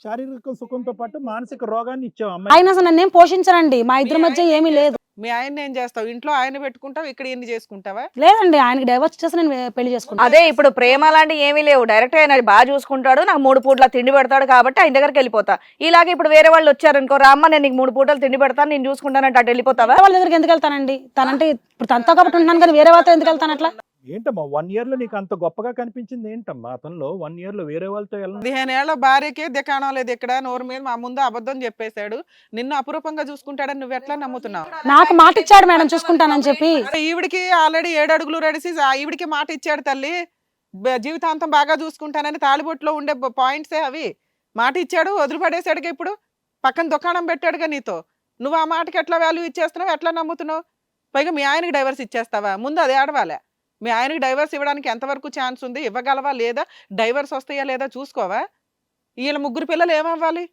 శారీరక సుఖంతో పాటు మానసిక రోగాన్ని ఇచ్చావు అమ్మాయి. ఆయన అసలు నన్ను ఏం పోషించరండి. మా ఇద్దరి మధ్య ఏమీ లేదు. మీ ఆయన ఏం చేస్తావు? ఇంట్లో ఆయన పెట్టుకుంటావు, ఇక్కడ ఎన్ని చేసుకుంటావా? లేదండి, ఆయనకి డైవర్స్ చేసి నేను పెళ్లి చేసుకుంటాను. అదే ఇప్పుడు ప్రేమ లాంటివి ఏమీ లేవు. డైరెక్ట్ ఆయన బాగా చూసుకుంటాడు, నాకు 3 పూట్ల తిండి పెడతాడు కాబట్టి ఆయన దగ్గరికి వెళ్ళిపోతా. ఇలాగే ఇప్పుడు వేరే వాళ్ళు వచ్చారనుకో, రామ్మ నేను నీకు 3 పూటలు తిండి పెడతాను, నేను చూసుకుంటానంటే అటు వెళ్ళిపోతావా? వాళ్ళ దగ్గరికి ఎందుకు వెళ్తానండి? తనంటే ఇప్పుడు తనతో కాబట్టి ఉంటున్నాను కానీ వేరే వాళ్ళతో ఎందుకు వెళ్తాను అట్లా? ఏంటమ్మా 1 year లో నీకు అంత గొప్పగా కనిపించింది ఏంటమ్మా? అతనిలో 1 year లో వేరే వాళ్ళతో వెళ్ళను. 15 ఏళ్ల భార్యకే దికాణం లేదు. ఇక్కడ నోరు మీద మా ముందు అబద్ధం చెప్పేశాడు. నిన్ను అపురూపంగా చూసుకుంటాడని నువ్వు ఎట్లా నమ్ముతున్నావు? నాకు మాట ఇచ్చాడు మేడం చూసుకుంటానని చెప్పి. ఈవిడికి ఆల్రెడీ 7 అడుగులు రెడిసి ఈవిడికి మాట ఇచ్చాడు తల్లి. జీవితాంతం బాగా చూసుకుంటానని తాళిబొట్టులో ఉండే పాయింట్సే అవి. మాట ఇచ్చాడు, వదిలిపడేశాడుగా. ఇప్పుడు పక్కన దుకాణం పెట్టాడుగా నీతో. నువ్వు ఆ మాటకి ఎట్లా వాల్యూ ఇచ్చేస్తున్నావు? ఎట్లా నమ్ముతున్నావు? పైగా మీ ఆయనకి డైవర్స్ ఇచ్చేస్తావా? ముందు అది ఆడవాలే. మీ ఆయనకి డైవర్స్ ఇవ్వడానికి ఎంతవరకు ఛాన్స్ ఉంది? ఇవ్వగలవా లేదా? డైవర్స్ వస్తాయా లేదా చూసుకోవా? వీళ్ళ 3 పిల్లలు ఏమవ్వాలి?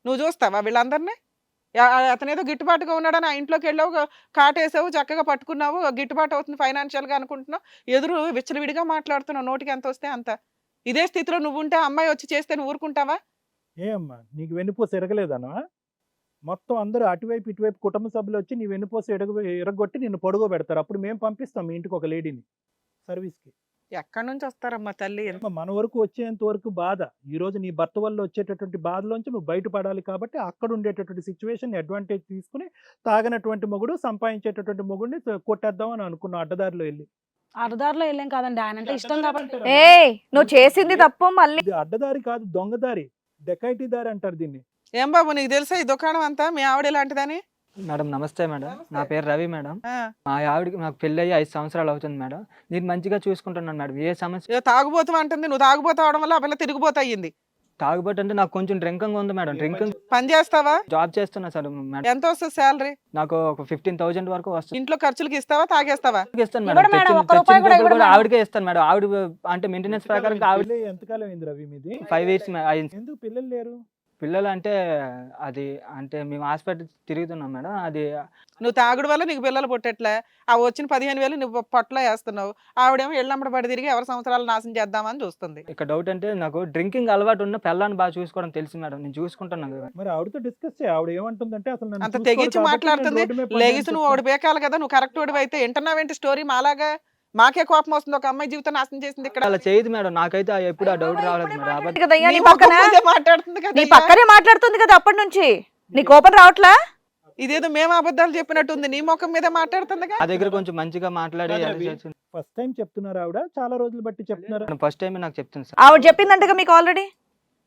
నువ్వు చూస్తావా వీళ్ళందరినీ? అతనేదో గిట్టుబాటుగా ఉన్నాడని ఆ ఇంట్లోకి వెళ్ళావు, కాటేసావు, చక్కగా పట్టుకున్నావు, గిట్టుబాటు అవుతుంది ఫైనాన్షియల్గా అనుకుంటున్నావు. ఎదురు విచ్చలవిడిగా మాట్లాడుతున్నావు, నోటికి ఎంత వస్తే అంత. ఇదే స్థితిలో నువ్వు ఉంటే అమ్మాయి వచ్చి చేస్తే నువ్వు ఊరుకుంటావా? ఏమ్మా, నీకు వెన్నుపూస ఎరగలేదనా? మొత్తం అందరూ అటువైపు ఇటువైపు కుటుంబ సభ్యులు వచ్చి నీ వెన్నుపూస ఎరగొట్టి నిన్ను పొడుగో పెడతారు. అప్పుడు మేము పంపిస్తాం మీ ఇంటికి ఒక లేడీని సర్వీస్కి. ఎక్కడి నుంచి వస్తారమ్మా తల్లి? మన వరకు వచ్చేంత వరకు బాధ. ఈ రోజు నీ భర్త వల్ల వచ్చేటటువంటి బాధలోంచి నువ్వు బయటపడాలి కాబట్టి అక్కడ ఉండేటటువంటి సిచ్యువేషన్ అడ్వాంటేజ్ తీసుకుని తాగనటువంటి మొగుడు సంపాదించేటటువంటి మొగుడిని కొట్టేద్దాం అని అనుకున్న అడ్డదారిలో వెళ్ళి. అర్ధారిలో వెళ్ళాం కాదండి, ఆయన అంటే ఇష్టం కాబట్టి. ఏ నువ్వు చేసింది తప్పు. మళ్ళీ ఇది అడ్డదారి కాదు, దొంగదారి, డెకైటీ దారి అంటారు దీన్ని. ఏం బాబు నీకు తెలుసా ఈ దుకాణం అంతా మీ ఆవిడ ఇలాంటిదని? మేడం నమస్తే మేడం. నా పేరు రవి మేడం. ఆ, మా ఆవిడకి నాకు పెళ్ళి అయ్యి 5 సంవత్సరాలు అవుతుంది మేడం. నేను మంచిగా చూసుకుంటున్నాను మేడం. ఏ సమస్య ఏదో తాగుబోతు అంటుంది, నువ్వు తాగుబోతు అవడం వల్ల ఆ పిల్ల తిరిగిపోతు అయ్యింది. తాగుబోతు అంటే నాకు కొంచెం డ్రింకింగ్ ఉంది మేడం. డ్రింకింగ్ పని చేస్తావా? జాబ్ చేస్తున్నా సార్ మేడం. ఎంత వస్తుంది శాలరీ? నాకు ఒక 15,000 వరకు వస్తుంది. ఇంట్లో ఖర్చులకి ఇస్తావా, తాగేస్తావా? ఇస్తాను ఇవ్వడు మేడం. మేడం, తెచ్చిన ఒక్క రూపాయి కూడా డబ్బులు ఇవ్వడు కూడా మేడం. ఆవిడకే ఇస్తాను మేడం. ఆవిడ అంటే మెయింటెనెన్స్ ప్రకారం ఆవిడ పెళ్ళి ఎంతకాలం అయింది రవి మీది? 5 years అయింది. ఎందుకు పిల్లలు లేరు? పిల్లలు అంటే అది అంటే మేము హాస్పిటల్ తిరుగుతున్నాం మేడం. అది నువ్వు తాగుడు వల్ల నీకు పిల్లలు పుట్టట్లే, ఆ వచ్చిన 15,000 నువ్వు పొట్టలో వేస్తున్నావు. ఆవిడేమో ఎళ్ళమ్మడి పడి తిరిగి ఎవరి సంవత్సరాలు నాశనం చేద్దామని చూస్తుంది. ఇక్కడ డౌట్ అంటే నాకు డ్రింకింగ్ అలవాటు ఉన్న పిల్లని బాగా చూసుకోవడం తెలుసు మేడం. నేను చూసుకుంటున్నాను కదా. మరి ఆవిడతో డిస్కస్ చేయి. ఆవిడ ఏమంటుందంటే అసలు నన్ను అంత చూసుకోరు తెగించి కాబట్టి మాట్లాడుతుంది. నేను రోడ్డు మీద పడ్డాను లేగిసి నువ్వు ఒకటి బేకాలి కదా, నువ్వు కరెక్ట్ వాడివి అయితే వింటున్నావేంటి స్టోరీ మాలాగా? మాకే కోపం వస్తుంది, ఒక అమ్మాయి జీవితం నాశనం చేసింది ఇక్కడ. అలా చేయదు మేడం. నాకైతే ఎప్పుడు ఆ డౌట్ రావలేదు మేడం. అబద్ధం. కదయ్యా నీ నీ పక్కన, ముఖం ముందే మాట్లాడుతుంది కదా నీ అయ్యా. పక్కనే మాట్లాడుతుంది కదా అప్పటి నుంచి. నీ కోపం రావట్లా? ఇదేదో మేము అబద్ధాలు చెప్పినట్టుంది, నీ ముఖం మీద మాట్లాడుతుందిగా. నా దగ్గర కొంచెం మంచిగా మాట్లాడి ఫస్ట్ టైం చెప్తున్నారు ఆవిడ, చాలా రోజులు బట్టి చెప్తున్నారు. ఫస్ట్ టైం నాకు చెప్తుంది సార్. ఆవిడ చెప్పిందంటగా మీకు ఆల్రెడీ.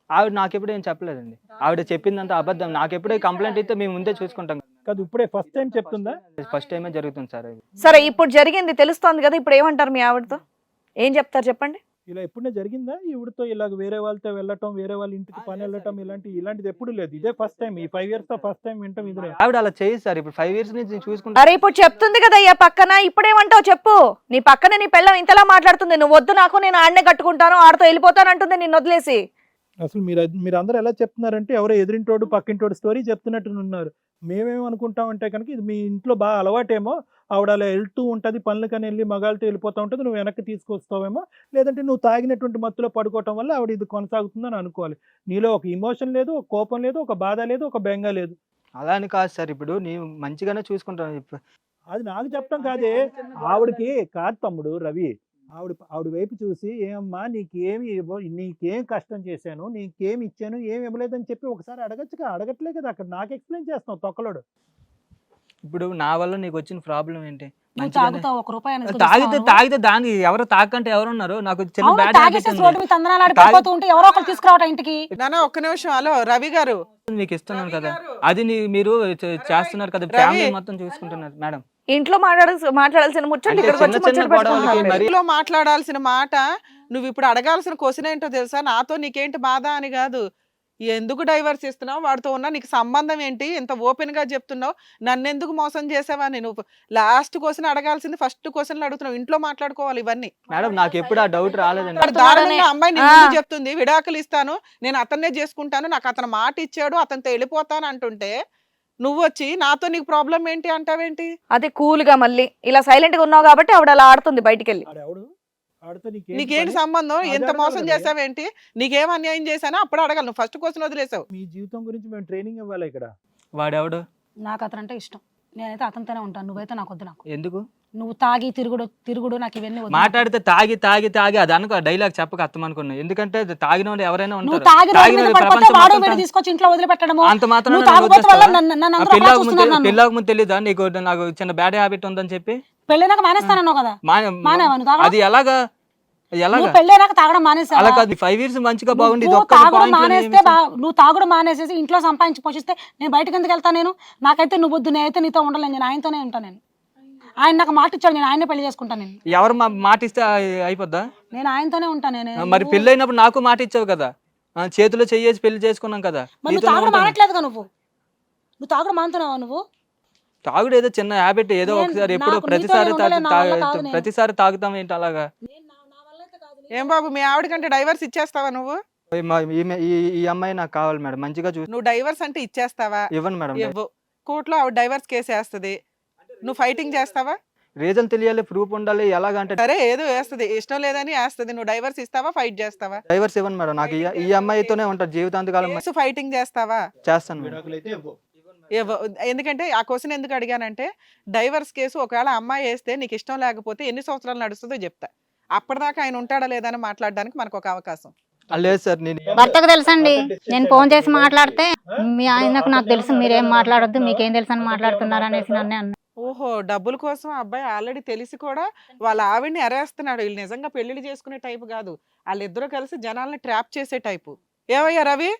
ఆవిడ నాకెప్పుడు ఏం చెప్పలేదండి. ఆవిడ చెప్పిందంత అబద్ధం. నాకెప్పుడే కంప్లైంట్ అయితే మేము ముందే చూసుకుంటాం. కాదు ఇప్పుడే ఫస్ట్ టైం చెప్తుందా? ఫస్ట్ టైమే జరుగుతుంది సార్. సరే ఇప్పుడు జరిగింది తెలుస్తోంది కదా, ఇప్పుడు ఏమంటారు మీ ఆవిడతో? ఏం చెప్తారు చెప్పండి. ఇలా ఎప్పుడైనా జరిగిందా ఈవిడతో ఇలాగ వేరే వాళ్ళతో వెళ్ళటం, వేరే వాళ్ళ ఇంటికి పని వెళ్ళటం, ఇలాంటిది ఎప్పుడు లేదు. ఇదే ఫస్ట్ టైం, ఈ 5 years తో ఫస్ట్ టైం వింటాం ఇదే. ఆవిడ అలా చేయదు సార్. ఇప్పుడు 5 years నుంచి చూసుకుంటా. అరే ఇప్పుడు చెప్తుంది కదా అయ్యా పక్కన, ఇప్పుడేమంటావు చెప్పు. నీ పక్కనే నీ పెళ్ళం ఇంతలా మాట్లాడుతుంది. నువ్వు వద్దు నాకు, నేను ఆడనే కట్టుకుంటాను, ఆడతో వెళ్ళిపోతాను అంటుంది నిన్ను వదిలేసి. అసలు మీరు అందరూ ఎలా చెప్తున్నారంటే ఎవరో ఎదురింటోడు పక్కింటోడు స్టోరీ చెప్తున్నట్టు ఉన్నారు. మేమేమనుకుంటామంటే కనుక ఇది మీ ఇంట్లో బాగా అలవాటేమో, ఆవిడ అలా వెళ్తూ ఉంటుంది, పనులకని వెళ్ళి మగాళ్ళతో వెళ్ళిపోతూ ఉంటుంది, నువ్వు వెనక్కి తీసుకొస్తావేమో, లేదంటే నువ్వు తాగినటువంటి మత్తులో పడుకోవటం వల్ల ఆవిడ ఇది కొనసాగుతుందని అనుకోవాలి. నీలో ఒక ఇమోషన్ లేదు, ఒక కోపం లేదు, ఒక బాధ లేదు, ఒక బెంగ లేదు. అలా అని కాదు సార్. ఇప్పుడు నేను మంచిగానే చూసుకుంటాను. అది నాకు చెప్పడం కాదే, ఆవిడకి కాదు తమ్ముడు రవి. ఆవిడ వైపు చూసి ఏమమ్మా నీకేం కష్టం చేశాను, నీకేమి ఇచ్చాను, ఏమి ఇవ్వలేదని చెప్పి ఒకసారి అడగచ్చుగా. అడగట్లే కదా, అక్కడ నాకు ఎక్స్ప్లెయిన్ చేస్తున్నావు తొక్కలోడు. ఇప్పుడు నా వల్ల నీకు వచ్చిన ప్రాబ్లం ఏంటి? నువ్వు తాగుతావు, 1 రూపాయి అనేది తాగితే దాని ఎవరు తాకంటే ఎవరు ఉన్నారు? నాకు చిన్న అవును, బ్యాడ్ తాగేసి రోడ్డు మీద తందనాలు ఆడిపోతూ ఉంటే ఎవరో ఒకరు తీసుకురావటం ఇంటికి. నాన్న ఒక్క నిమిషం. హలో రవి గారు, మీకు ఇస్తున్నాను కదా, అది మీరు చేస్తున్నారు కదా. ఫ్యామిలీ మొత్తం చూసుకుంటున్నారు మేడం. ఇంట్లో మాట్లాడాల్సిన ముచ్చట్లు అంటే ఇక్కడికి వచ్చి చిన్న చిన్న ముచ్చట్లు గొడవలకి పెట్టుకుంటున్నారు. మరి- ఇంట్లో మాట్లాడాల్సిన మాట నువ్వు ఇప్పుడు అడగాల్సిన క్వశ్చన్ ఏంటో తెలుసా? నాతో నీకేంటి బాధ అని కాదు, ఎందుకు డైవర్స్ ఇస్తున్నావు, వాడితో ఉన్న నీకు సంబంధం ఏంటి, ఇంత ఓపెన్ గా చెప్తున్నావు, నన్ను ఎందుకు మోసం చేసావని నువ్వు లాస్ట్ క్వశ్చన్ అడగాల్సింది ఫస్ట్ క్వశ్చన్లు అడుగుతున్నావు. ఇంట్లో మాట్లాడుకోవాలి ఇవన్నీ. మేడం నాకు ఎప్పుడు ఆ డౌట్ రాలేదండి. మరి దారుణంగా అమ్మాయి నీ ముందు చెప్తుంది, విడాకులు ఇస్తాను, నేను అతన్నే చేసుకుంటాను, నాకు అతను మాట ఇచ్చాడు, అతనితో వెళ్ళిపోతాను అంటుంటే నువ్వు వచ్చి నాతో నీకు ప్రాబ్లం ఏంటి అంటావేంటి? అదే కూల్ గా మళ్ళీ ఇలా సైలెంట్ గా ఉన్నావు కాబట్టి ఆవిడ అలా ఆడుతుంది బయటికి వెళ్ళి. ఆడితో నీకేంటి సంబంధం, ఎంత మోసం చేసావేంటి, నీకేం అన్యాయం చేశానో అప్పుడు అడగాలి. నువ్వు ఫస్ట్ క్వశ్చన్ వదిలేసావు. మీ జీవితం గురించి మేము ట్రైనింగ్ ఇవ్వాలి ఇక్కడ. వాడెవడు? నాకు అతనంటే ఇష్టం, నేనైతే అతనితోనే ఉంటాను. నువ్వైతే నాకు వద్దు. నాకు ఎందుకు నువ్వు తాగి తిరుగుడు నాకు ఇవన్నీ వద్దు. మాట్లాడితే తాగి అది అనుకో డైలాగ్ చెప్పక అర్థం అనుకున్నా. ఎందుకంటే తాగిన వాళ్ళు ఎవరైనా నువ్వు ఉంటారు. తాగి రోడ్డు మీద తాగిన పడిపోతే ప్రపంచం వాడు మొత్తం వీడు తీసుకొచ్చి ఇంట్లో వదిలిపెట్టడము. అంత మాత్రం నువ్వు తాగుబోతు వల్ల నన్ను అందరూ అలా చూస్తున్నారు నన్ను. పెళ్ళాక ముందు తెలీదా నీకు నాకు చిన్న బ్యాడ్ హ్యాబిట్ ఉందని చెప్పి? పెళ్ళైనాక మానేస్తానన్నావు కదా, మానేవా నువ్వు తాగడం? అది ఎలాగా నువ్వు పెళ్ళైనాక తాగడం మానేసావా? అలా కాదు. 5 years మంచిగా బాగుంది. నువ్వు తాగుడు మానేస్తే నువ్వు తాగుడు మానేసేసి ఇంట్లో సంపాదించి పోషిస్తే నేను బయటకు ఎందుకు వెళ్తాను? నేను నాకైతే నువ్వు వద్దు, నేనైతే నీతో ఉండలేను, నేను ఆయనతోనే ఉంటాను. ఆయన నాకు మాట ఇచ్చాడు, నేను ఆయనే పెళ్లి చేసుకుంటాను. నేను ఎవరు మాట ఇస్తే అయిపోద్దా? నేను ఆయనతోనే ఉంటాను. మరి పెళ్లి అయినప్పుడు నాకు మాట ఇచ్చావు కదా, చేతిలో చెయ్యేసి పెళ్లి చేసుకున్నాం కదా. నువ్వు తాగుడు మానట్లేదుగా, నువ్వు తాగుడు మానుతున్నావా? నువ్వు తాగుడు ఏదో చిన్న హ్యాబిట్, ఏదో ఒకసారి ఎప్పుడు ప్రతిసారి తాగుతాం ఏంటి అలాగా? ఏం బాబు, మీ ఆవిడ కంటే డైవర్స్ ఇచ్చేస్తావా నువ్వు? ఈ అమ్మాయి నాకు కావాలి మేడం, మంచిగా చూసి. నువ్వు డైవర్స్ అంటే ఇచ్చేస్తావా? ఇవ్వను మేడం. ఇవ్వు. కోర్టులో ఆవిడ డైవర్స్ కేసు వేస్తుంది, నువ్వు ఫైటింగ్ చేస్తావా? రీజన్ తెలియాలి, ప్రూఫ్ ఉండాలి. ఎలాగంటే సరే ఏదో వేస్తుంది, ఇష్టం లేదని వేస్తుంది, నువ్వు డైవర్స్ ఇస్తావా, ఫైట్ చేస్తావా? డైవర్స్ ఇవ్వను మేడం. నాకు ఈ అమ్మాయితోనే ఉంటారు జీవితాంతకాలం. ఫైటింగ్ చేస్తావా? చేస్తాను మేడం. ఎందుకంటే ఆ క్వశ్చన్ ఎందుకు అడిగానంటే, డైవర్స్ కేసు ఒకవేళ అమ్మాయి వేస్తే నీకు ఇష్టం లేకపోతే ఎన్ని సంవత్సరాలు నడుస్తుందో చెప్తా. అప్పటిదాకా ఆయన ఉంటాడా లేదా అని మాట్లాడడానికి మనకు ఒక అవకాశం. లేదు సార్, నేను భర్తకు తెలుసండి. నేను ఫోన్ చేసి మాట్లాడితే మీ ఆయనకు నాకు తెలుసు, మీరేం మాట్లాడొద్దు, మీకేం తెలుసు అని మాట్లాడుతున్నారు అనేసి నన్నే అన్న. ఓహో, డబ్బుల కోసం అబ్బాయి ఆల్రెడీ తెలిసి కూడా వాళ్ళ ఆవిడ్ని ఎరేస్తున్నాడు. వీళ్ళు నిజంగా పెళ్లిళ్ళు చేసుకునే టైపు కాదు, వాళ్ళిద్దరూ కలిసి జనాల్ని ట్రాప్ చేసే టైపు. ఏమయ్యా రవి,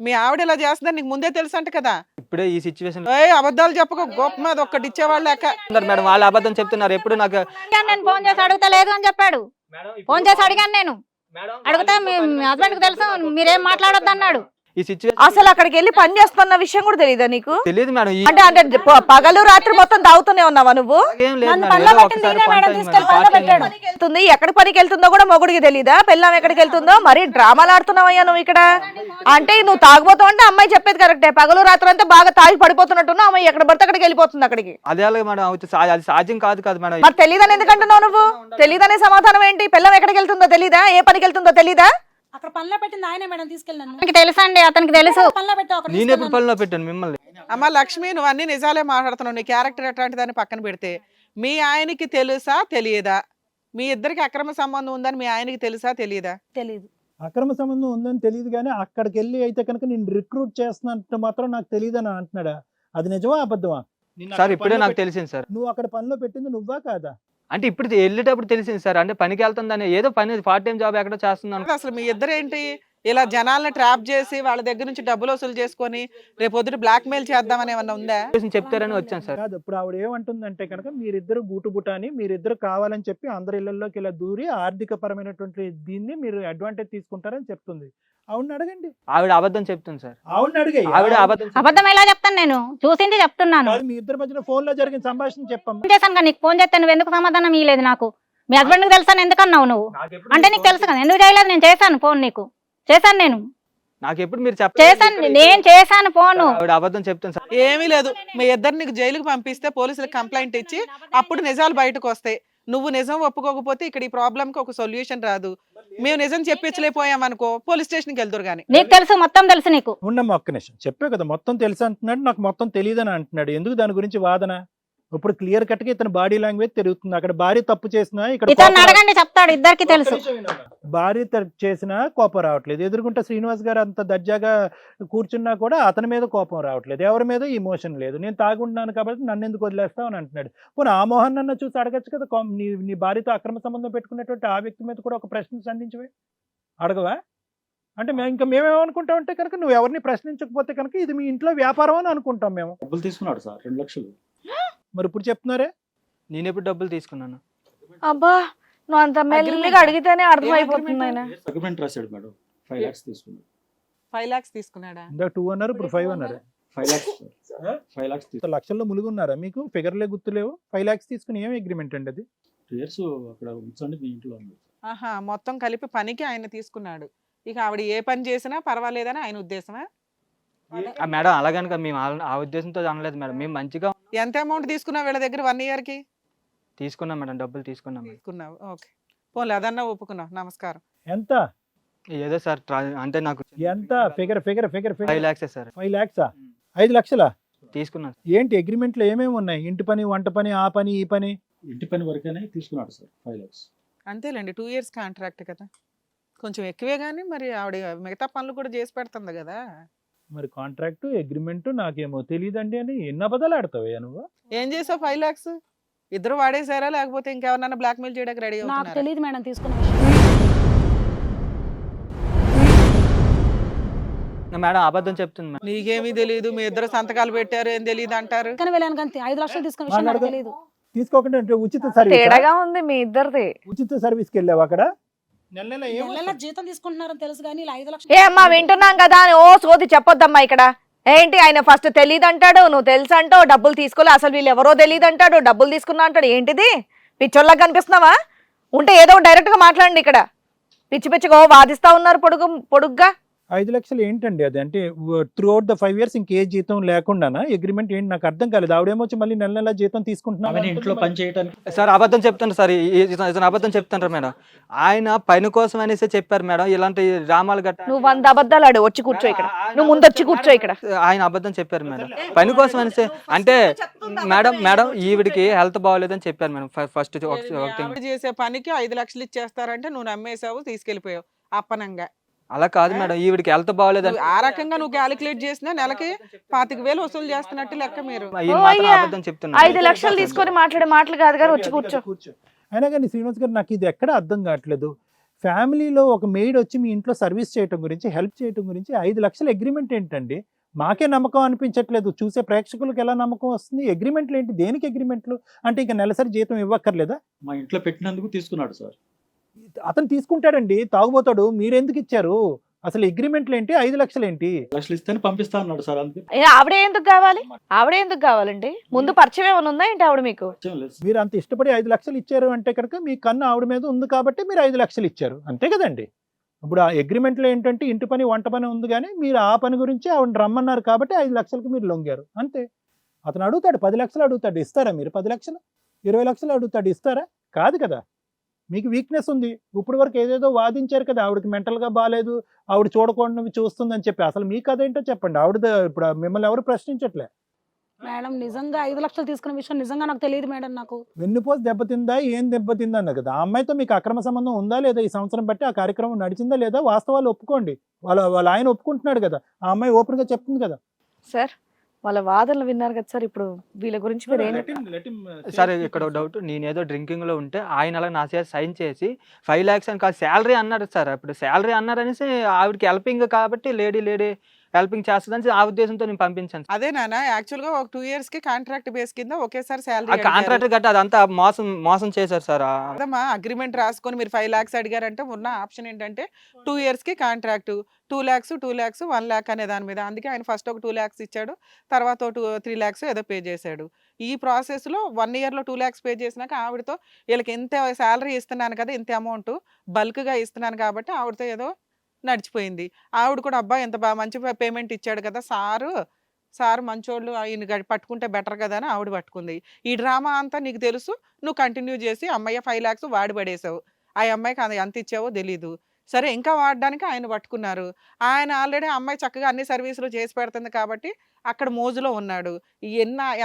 మీ ఆవిడ ఇలా చేస్తుందని నీకు ముందే తెలుసు అంట కదా. ఇప్పుడే ఈ సిచ్యువేషన్ అబద్ధాలు చెప్పక గొప్ప మీద ఒక్కటి ఇచ్చేవాళ్ళు లెక్క. మేడం వాళ్ళు అబద్ధం చెప్తున్నారు. ఎప్పుడు నాకు నేను ఫోన్ చేసి అడుగుతా లేదు అని చెప్పాడు. ఫోన్ చేసి అడిగాను నేను, అడిగితే మీ హస్బెండ్ కి తెలుసు మీరేం మాట్లాడొద్దు అన్నాడు. ఈ సిచ్యువేషన్ అసలు అక్కడికి వెళ్ళి పని చేస్తున్న విషయం కూడా తెలియదా నీకు? తెలియదు మేడం. అంటే పగలు రాత్రి మొత్తం తాగుతూనే ఉన్నావా నువ్వు? ఏం లేదు నన్ను మేడం. పనిలో ఏదో పెట్టింది ఒకసారి ఈయనే మేడం, part time తీసుకెళ్ళి part పనిలో time పెట్టాడు. వెళ్తుంది ఎక్కడ పనికి వెళ్తుందో కూడా మొగుడికి తెలీదా? పెళ్ళాం ఎక్కడికి వెళ్తుందో? మరి డ్రామాలు ఆడుతున్నావయ్యా నువ్వు ఇక్కడ. అంటే నువ్వు తాగుపోతావు అంటే అమ్మాయి చెప్పేది కరెక్టే. పగలు రాత్రి అంతా బాగా తాగి పడిపోతున్నట్టున్నావు, అమ్మాయి ఎక్కడ పడితే అక్కడికి వెళ్ళిపోతుంది అక్కడికి. అదే అలాగే మేడం అవుతుంది. అది సాధ్యం కాదు కదా మేడం. మరి తెలీదని ఎందుకంటున్నావు నువ్వు? తెలీదనే సమాధానం ఏంటి? పెళ్ళాం ఎక్కడికి వెళ్తుందో తెలీదా? ఏ పనికి వెళ్తుందో తెలీదా? అక్కడ పనిలో పెట్టింది ఆయనే మేడం, తీసుకెళ్ళాను. అతనికి తెలుసు అండి, అతనికి తెలుసు. పనిలో పెట్టావు అక్కడ నేను ఎప్పుడు పనిలో పెట్టాను మిమ్మల్ని? అమ్మ లక్ష్మి, నువ్వు అన్ని నిజాలే మాట్లాడుతున్నావు. నీ క్యారెక్టర్ ఎట్లాంటి దాన్ని పక్కన పెడితే మీ ఆయనకి తెలుసా తెలియదా? మీ ఇద్దరికి అక్రమ సంబంధం ఉందని మీ ఆయనకి తెలుసా తెలియదా? తెలియదు. అక్రమ సంబంధం ఉందని తెలియదు కానీ అక్కడికి వెళ్ళి అయితే కనుక నేను రిక్రూట్ చేస్తున్నట్టు మాత్రం నాకు తెలియదని అంటున్నాడా? అది నిజమా అబద్ధమా? సార్ ఇప్పుడే నాకు తెలిసింది సార్. నువ్వు అక్కడ పనిలో పెట్టింది నువ్వా కాదా? అంటే ఇప్పుడు వెళ్ళేటప్పుడు తెలిసింది సార్. అంటే పనికి వెళ్తుందని ఏదో పని పార్ట్ టైం జాబ్ ఎక్కడో చేస్తున్నాను. అసలు మీ ఇద్దరేంటి ఇలా జనాల్ని ట్రాప్ చేసి వాళ్ళ దగ్గర నుంచి డబ్బులు వసూలు చేసుకొని రేపు పొద్దుట బ్లాక్ మెయిల్ చేద్దామని ఏమన్నా ఉందా? చెప్తారని వచ్చాను సార్. కాదు, ఇప్పుడు ఆవిడ ఏమంటుందంటే కనుక మీరిద్దరు గూటుబుటాని మీరిద్దరు కావాలని చెప్పి అందరి ఇళ్లలోకి ఇలా దూరి ఆర్థిక పరమైనటువంటి దీన్ని మీరు అడ్వాంటేజ్ తీసుకుంటారని చెప్తుంది. ఆవిడని అడగండి. ఆవిడ అబద్ధం చెప్తుంది సార్. ఆవిడని అడిగాయి. ఆవిడ అబద్ధం అబద్ధం ఎలా చెప్తాను నేను? చూసింది చెప్తున్నాను. కాదు, మీ ఇద్దరి మధ్యన ఫోన్ లో జరిగిన సంభాషణ చెప్పమ్మా. ఫోన్ చేశాను కదా నీకు, ఫోన్ చేస్తే నువ్వు ఎందుకు సమాధానం ఇవ్వలేదు నాకు? మీ హస్బెండ్ కి తెలుసా ఎందుకు అన్నావు నువ్వు? అంటే నీకు తెలుసు కదా ఎందుకు చేయలేదు? నేను చేశాను ఫోన్, నీకు చేశాను నేను నాకు ఎప్పుడు మీరు చేశాను, నేను చేశాను ఫోన్. ఆవిడ అబద్ధం చెప్తాను సార్. ఏమీ లేదు. మీ ఇద్దరు నీకు జైలుకి పంపిస్తే పోలీసులకు కంప్లైంట్ ఇచ్చి అప్పుడు నిజాలు బయటకు వస్తాయి. నువ్వు నిజం ఒప్పుకోకపోతే ఇక్కడ ఈ ప్రాబ్లం కి ఒక సొల్యూషన్ రాదు. మేము నిజం చెప్పించలేకపోయాం అనుకో, పోలీస్ స్టేషన్కి వెళ్తారు. కానీ నీకు తెలుసు, మొత్తం తెలుసు నీకు. ఉండమ్మా ఒక్క నిమిషం. చెప్పే కదా మొత్తం తెలుసు అంటున్నాడు, నాకు మొత్తం తెలియదని అంటున్నాడు. ఎందుకు దాని గురించి వాదన? ఇప్పుడు క్లియర్ కట్ గా ఇతను బాడీ లాంగ్వేజ్ తిరుగుతుంది. అక్కడ భార్య తప్పు చేసినా ఇక్కడ ఇతను అడగండి, చెప్తాడు. ఇద్దరికి తెలుసు. భార్య చేసినా కోపం రావట్లేదు. ఎదురుకుంటే శ్రీనివాస్ గారు అంత దర్జాగా కూర్చున్నా కూడా అతని మీద కోపం రావట్లేదు. ఎవరి మీద ఇమోషన్ లేదు. నేను తాగుంటున్నాను కాబట్టి నన్ను ఎందుకు వదిలేస్తావు అని అంటున్నాడు. పోనీ ఆ మోహన్ నన్ను చూసి అడగచ్చు కదా, నీ భార్యతో అక్రమ సంబంధం పెట్టుకున్నటువంటి ఆ వ్యక్తి మీద కూడా ఒక ప్రశ్న సంధించవే, అడగవా? అంటే ఇంకా మేమేమనుకుంటాం అంటే కనుక నువ్వు ఎవరిని ప్రశ్నించకపోతే కనుక ఇది మీ ఇంట్లో వ్యాపారం అని అనుకుంటాం మేము. డబ్బులు తీసుకున్నాడు సార్ 2 లక్షలు. మరి ఇప్పుడు చెప్తున్నారే నేను ఎప్పుడు డబ్బులు తీసుకున్నాను? అబ్బా, నువ్వు అంత మెల్లిగా అడిగితేనే అర్థం అయిపోతుంది ఆయన. అగ్రిమెంట్ రాశాడు మేడం. 5 lakhs తీసుకున్నాడు. 5 lakhs తీసుకున్నాడా? ఇందాక 2 అన్నారు, ఇప్పుడు 5 అన్నారు. 5 lakhs సార్. 5 lakhs తీసుకున్నాడు. లక్షల్లో ములుగున్నారా మీకు? ఫిగర్లే గుర్తులేవు. 5 lakhs తీసుకుని ఏం అగ్రిమెంట్ అండి అది? 2 years అక్కడ ఉంచండి మీ ఇంట్లో ఉంది. ఆహా, మొత్తం కలిపి పనికి ఆయన తీసుకున్నాడు. ఇక ఆవిడ ఏ పని చేసినా పర్వాలేదని ఆయన ఉద్దేశమా? మేడం అలాగనుక మేము ఆ ఉద్దేశంతో అనలేదు మేడం. మేము మంచిగా ఎంత అమౌంట్ తీసుకున్నావు వీళ్ళ దగ్గర 1 year కి? తీసుకున్నాం మేడం, డబ్బులు తీసుకున్నాం. తీసుకున్నావు, ఓకే. పోలే అదన్నా ఒప్పుకున్నావు, నమస్కారం. ఎంత? ఏదో సార్ అంటే నాకు ఎంత? Figure 5 lakhs sir. 5 lakhs 5 లక్షలా తీసుకున్నాను. ఏంటి అగ్రిమెంట్ లో ఏమేమి ఉన్నాయి? ఇంటి పని, వంట పని, ఆ పని, ఈ పని. ఇంటి పని వరకనే తీసుకున్నాడు సార్ 5 lakhs. అంతేలేండి, 2 years కాంట్రాక్ట్ కదా, కొంచెం ఎక్కువే. కానీ మరి ఆవిడ మిగతా పనులు కూడా చేసి పెడుతుంది కదా. మరి కాంట్రాక్ట్ అగ్రిమెంట్ నాకేమో తెలియదండి అని ఎన్ని అబద్ధాలు ఆడతావయ్యా నువ్వు? ఏం చేసావు 5 lakhs? ఇద్దరు వాడేసారా లేకపోతే ఇంకెవరన్నా బ్లాక్ మెయిల్ చేయడానికి రెడీ నాకు అవుతున్నారా? తెలియదు మేడం తీసుకున్న మేడం అబద్ధం చెప్తుంది మేడం. నీకేమీ తెలియదు, మీ ఇద్దరు సంతకాలు పెట్టారు, ఏం తెలియదు అంటారు. కానీ వెళ్ళాను కానీ 5 లక్షలు తీసుకున్న విషయం నాకు తెలియదు. తీసుకోకుండా అంటే ఉచిత సర్వీస్, తేడాగా ఉంది మీ ఇద్దరిది. ఉచిత సర్వీస్కి వెళ్ళావు అక్కడ? నెల నెల ఏం నెల జీతం తీసుకుంటున్నారని తెలుసు కానీ ఇలా 5 ఏ లక్షలు అమ్మా, వింటున్నాం కదా అని ఓ సోది చెప్పొద్దమ్మా ఇక్కడ. ఏంటి ఆయన ఫస్ట్ తెలియదు అంటాడు, నువ్వు తెలుసు అంటావు, డబ్బులు తీసుకోలే, అసలు వీళ్ళు ఎవరో తెలియదు అంటాడు, డబ్బులు తీసుకున్నా అంటాడు. ఏంటిది పిచ్చోళ్ళకి కనిపిస్తున్నావా? ఉంటే ఏదో డైరెక్ట్ గా మాట్లాడండి ఇక్కడ. పిచ్చి పిచ్చిగా వాదిస్తా ఉన్నారు పొడుగ్గా. 5 లక్షలు ఏంటండి అది? అంటే త్రూ అవుట్ ద 5 years ఇంకే జీతం లేకుండానా అగ్రిమెంట్? ఏంటి నాకు అర్థం కాలేదు. ఆవిడేమొచ్చి మళ్ళీ నెల నెల జీతం తీసుకుంటున్నాను ఆమె ఇంట్లో పని చేయడానికి సార్ అబద్ధం చెప్తాను సార్. ఇతను అబద్ధం చెప్తాను మేడం. ఆయన పని కోసం అనేసి చెప్పారు మేడం. ఇలాంటి డ్రామాలు గట్రా నువ్వు 100 అబద్ధాలు ఆడు. వచ్చి కూర్చో ఇక్కడ, నువ్వు ముందు వచ్చి కూర్చో ఇక్కడ. ఆయన అబద్ధం చెప్పారు మేడం. పని కోసం అనేసి అంటే మేడం ఈవిడికి హెల్త్ బాగోలేదని చెప్పారు మేడం. ఫస్ట్ ఆవిడ చేసే పనికి 5 లక్షలు ఇచ్చేస్తారంటే నువ్వు నమ్మేసావు, తీసుకెళ్లిపోయావు అప్పనంగా. అలా కాదు మేడం, ఈవిడికి హెల్త్ బాగోలేదని ఆ రకంగా నువ్వు క్యాలిక్యులేట్ చేసినా నెలకి 25,000 వసూలు చేస్తున్నట్టు లెక్క. మీరు ఈయన మాత్రం అబద్ధం చెప్తున్నారు. 5 లక్షలు తీసుకొని మాట్లాడే మాటలు కాదు గారు, వచ్చి కూర్చో. అయినా కానీ శ్రీనివాస్ గారు నాకు ఇది ఎక్కడ అర్థం కావట్లేదు. ఫ్యామిలీలో ఒక మెయిడ్ వచ్చి మీ ఇంట్లో సర్వీస్ చేయటం గురించి, హెల్ప్ చేయటం గురించి 5 లక్షల అగ్రిమెంట్ ఏంటండి? మాకే నమ్మకం అనిపించట్లేదు. చూసే ప్రేక్షకులకు ఎలా నమ్మకం వస్తుంది? అగ్రిమెంట్లు ఏంటి? దేనికి అగ్రిమెంట్లు? అంటే ఇక నెలసరి జీతం ఇవ్వక్కర్లేదా? మా ఇంట్లో పెట్టినందుకు తీసుకున్నాడు సార్. అతను తీసుకుంటాడండి, తాగుబోతాడు. మీరెందుకు ఇచ్చారు? అసలు అగ్రిమెంట్లు ఏంటి? 5 లక్షలు ఏంటి? లక్షలు ఇస్తేనే పంపిస్తా అన్నాడు సార్. అందుకే ఆవిడే ఎందుకు కావాలి? ఆవిడే ఎందుకు కావాలండి? ముందు పరిచయం ఏమైనా ఉందా ఏంటి ఆవిడ మీకు? వచ్చేం లేదు. మీరు అంత ఇష్టపడి 5 లక్షలు ఇచ్చారు అంటే కనుక మీ కన్ను ఆవిడ మీద ఉంది కాబట్టి మీరు 5 లక్షలు ఇచ్చారు, అంతే కదండి. ఇప్పుడు ఆ అగ్రిమెంట్లో ఏంటంటే ఇంటి పని వంట పని ఉంది, కానీ మీరు ఆ పని గురించి ఆవిడ రమ్మన్నారు కాబట్టి 5 లక్షలకి మీరు లొంగారు, అంతే. అతను అడుగుతాడు 10 లక్షలు అడుగుతాడు, ఇస్తారా మీరు? 10 లక్షలు 20 లక్షలు అడుగుతాడు, ఇస్తారా? కాదు కదా. మీకు వీక్నెస్ ఉంది. ఇప్పుడు వరకు ఏదేదో వాదించారు కదా, ఆవిడకి మెంటల్గా బాగాలేదు, ఆవిడ చూడకూడనివి చూస్తుందని చెప్పి. అసలు మీ కథ ఏంటో చెప్పండి. ఆవిడ ఇప్పుడు మిమ్మల్ని ఎవరు ప్రశ్నించట్లే. మేడం నిజంగా 5 లక్షలు తీసుకున్న విషయం నిజంగా నాకు తెలియదు మేడం. నాకు వెన్నుపోసి దెబ్బతిందా, ఏం దెబ్బతిందా అన్న కదా. ఆ అమ్మాయితో మీకు అక్రమ సంబంధం ఉందా లేదా, ఈ సంవత్సరం బట్టి ఆ కార్యక్రమం నడిచిందా లేదా, వాస్తవాలు ఒప్పుకోండి. వాళ్ళ ఆయన ఒప్పుకుంటున్నాడు కదా, ఆ అమ్మాయి ఓపెన్గా చెప్తుంది కదా. సార్ వాళ్ళ వాదనలు విన్నారు కదా సార్, ఇప్పుడు వీళ్ళ గురించి మీరు ఏం సరే ఇక్కడ డౌట్, నేనేదో డ్రింకింగ్ లో ఉంటే ఆయన అలా నా చేసి సైన్ చేసి 5 lakhs అని కాదు శాలరీ అన్నారు సార్. ఇప్పుడు శాలరీ అన్నారనేసి ఆవిడకి హెల్పింగ్ కాబట్టి లేడీ హెల్పింగ్ చేస్తుందని ఆ ఉద్దేశంతో నేను పంపించాను. అదే నాన్న, యాక్చువల్గా ఒక 2 years కి కాంట్రాక్ట్ బేస్ కింద ఒకేసారి ఆ శాలరీ కాంట్రాక్టర్ గట్ట అదంతా మోసం చేశారు సార్. అదమ్మా, అగ్రిమెంట్ రాసుకొని మీరు 5 lakhs అడిగారంటే ఉన్న ఆప్షన్ ఏంటంటే 2 years కి కాంట్రాక్ట్ 2 lakhs 1 lakh అనే దాని మీద. అందుకే ఆయన ఫస్ట్ ఒక 2 lakhs ఇచ్చాడు, తర్వాత 3 lakhs ఏదో పే చేశాడు. ఈ ప్రాసెస్లో 1 yearలో 2 lakhs పే చేసినాక ఆవిడతో వీళ్ళకి ఎంత శాలరీ ఇస్తున్నాను కదా, ఇంత అమౌంట్ బల్క్గా ఇస్తున్నాను కాబట్టి ఆవిడతో ఏదో నడిచిపోయింది. ఆవిడ కూడా అబ్బా ఎంత బాగా మంచి పేమెంట్ ఇచ్చాడు కదా సారు మంచోళ్ళు, ఆయన పట్టుకుంటే బెటర్ కదా అని ఆవిడ పట్టుకుంది. ఈ డ్రామా అంతా నీకు తెలుసు, నువ్వు కంటిన్యూ చేసి అమ్మాయి 5 lakhs వాడి పడేసావు. ఆ అమ్మాయికి అది ఎంత ఇచ్చావో తెలీదు. సరే ఇంకా వాడడానికి ఆయన పట్టుకున్నారు. ఆయన ఆల్రెడీ అమ్మాయి చక్కగా అన్ని సర్వీసులు చేసి పెడుతుంది కాబట్టి అక్కడ మోజులో ఉన్నాడు.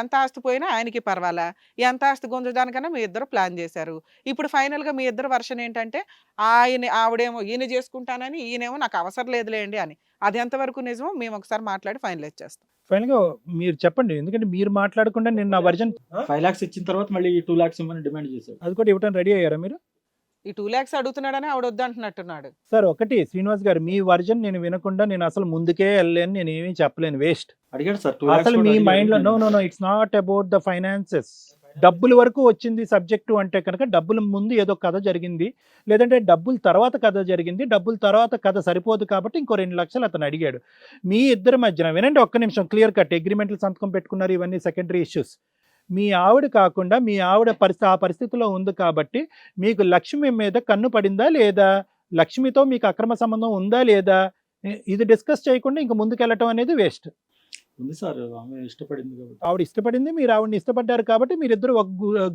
ఎంత ఆస్తి పోయినా ఆయనకి పర్వాలా, ఎంత ఆస్తి గుంజడానికన్నా మీ ఇద్దరు ప్లాన్ చేశారు. ఇప్పుడు ఫైనల్గా మీ ఇద్దరు వర్షన్ ఏంటంటే ఆవిడేమో ఈయన చేసుకుంటానని, ఈయనేమో నాకు అవసరం లేదులేండి అని. అది ఎంతవరకు నిజమో మేము ఒకసారి మాట్లాడి ఫైనలైజ్ చేస్తాం. ఫైనల్గా మీరు చెప్పండి, ఎందుకంటే మీరు మాట్లాడకుండా నేను నా వర్జన్ 5 lakhs ఇచ్చిన తర్వాత మళ్ళీ 2 lakhs ఇవ్వమని డిమాండ్ చేశాడు. అది కూడా ఇవ్వడానికి రెడీ అయ్యారా మీరు? ఈ 2 lakhs అడుగుతున్నాడని ఆవిడ వద్దంటున్నట్టున్నాడు. సార్ ఒకటి శ్రీనివాస్ గారు, మీ వర్జన్ నేను వినకుండా నేను అసలు ముందుకే వెళ్ళలేను, నేను ఏమీ చెప్పలేను, వేస్ట్. అడిగాడు సార్ 2 lakhs అసలు కూడా మీ అడిగాడు. మైండ్లో no it's not about the finances. డబ్బుల వరకు వచ్చింది సబ్జెక్టు అంటే కనుక డబ్బుల ముందు ఏదో కథ జరిగింది, లేదంటే డబ్బుల తర్వాత కథ జరిగింది, డబ్బుల తర్వాత కథ సరిపోదు కాబట్టి ఇంకో 2 లక్షలు అతను అడిగాడు. మీ ఇద్దరి మధ్యన వినండి ఒక్క నిమిషం, క్లియర్ కట్. అగ్రిమెంట్లు సంతకం పెట్టుకున్నారు, ఇవన్నీ సెకండరీ ఇష్యూస్. మీ ఆవిడ కాకుండా మీ ఆవిడ ఆ పరిస్థితిలో ఉంది కాబట్టి మీకు లక్ష్మి మీద కన్ను పడిందా లేదా, లక్ష్మితో మీకు అక్రమ సంబంధం ఉందా లేదా, ఇది డిస్కస్ చేయకుండా ఇంక ముందుకెళ్ళటం అనేది వేస్ట్. ఉంది సార్, ఆమె ఇష్టపడింది కాబట్టి. ఆవిడ ఇష్టపడింది, మీరు ఆవిడని ఇష్టపడ్డారు కాబట్టి మీరిద్దరు ఒక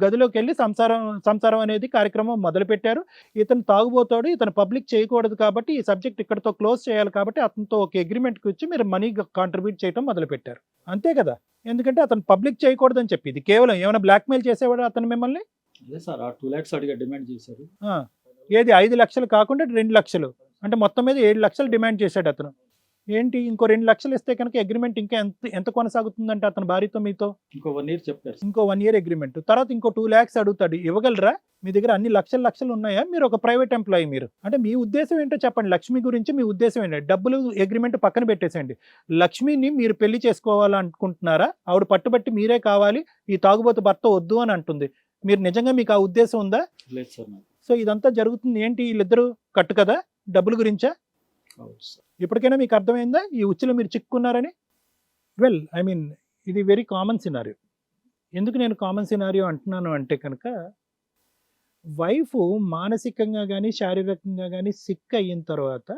గదిలోకి వెళ్ళి సంసారం అనేది కార్యక్రమం మొదలుపెట్టారు. ఇతను తాగుబోతాడు, ఇతను పబ్లిక్ చేయకూడదు కాబట్టి ఈ సబ్జెక్ట్ ఇక్కడతో క్లోజ్ చేయాలి కాబట్టి అతనితో ఒక అగ్రిమెంట్కి వచ్చి మీరు మనీ కాంట్రిబ్యూట్ చేయడం మొదలుపెట్టారు, అంతే కదా. ఎందుకంటే అతను పబ్లిక్ చేయకూడదని చెప్పి ఇది కేవలం ఏమైనా బ్లాక్మెయిల్ చేసేవాడు అతను మిమ్మల్ని? అదే సార్, ఆ 2 lakhs అడిగా డిమాండ్ చేశారు. ఏది 5 లక్షలు కాకుండా 2 లక్షలు అంటే మొత్తం మీద 7 లక్షలు డిమాండ్ చేశాడు అతను. ఏంటి ఇంకో 2 లక్షలు ఇస్తే కనుక అగ్రిమెంట్ ఇంకా ఎంత కొనసాగుతుందంటే అతని భార్యతో మీతో? ఇంకో 1 year చెప్పారు. ఇంకో 1 year అగ్రిమెంట్, తర్వాత ఇంకో 2 lakhs అడుగుతాడు. ఇవ్వగలరా? మీ దగ్గర అన్ని లక్షలు ఉన్నాయా? మీరు ఒక ప్రైవేట్ ఎంప్లాయీ, మీరు అంటే మీ ఉద్దేశం ఏంటో చెప్పండి. లక్ష్మి గురించి మీ ఉద్దేశం ఏంటి? డబ్బులు అగ్రిమెంట్ పక్కన పెట్టేసేయండి. లక్ష్మిని మీరు పెళ్లి చేసుకోవాలనుకుంటున్నారా? ఆవిడ పట్టుబట్టి మీరే కావాలి, ఈ తాగుబోతు భర్త వద్దు అని అంటుంది. మీరు నిజంగా మీకు ఆ ఉద్దేశం ఉందా? లేదు సార్ నాకు. సో ఇదంతా జరుగుతుంది ఏంటి, వీళ్ళిద్దరూ కట్టు కదా, డబ్బుల గురించా? కావచ్చు సార్. ఇప్పటికైనా మీకు అర్థమైందా ఈ ఉచ్చులో మీరు చిక్కున్నారని? వెల్ ఐ మీన్ ఇది వెరీ కామన్ సినారియో. ఎందుకు నేను కామన్ సినారియో అంటున్నాను అంటే కనుక వైఫ్ మానసికంగా కానీ శారీరకంగా కానీ సిక్ అయిన తర్వాత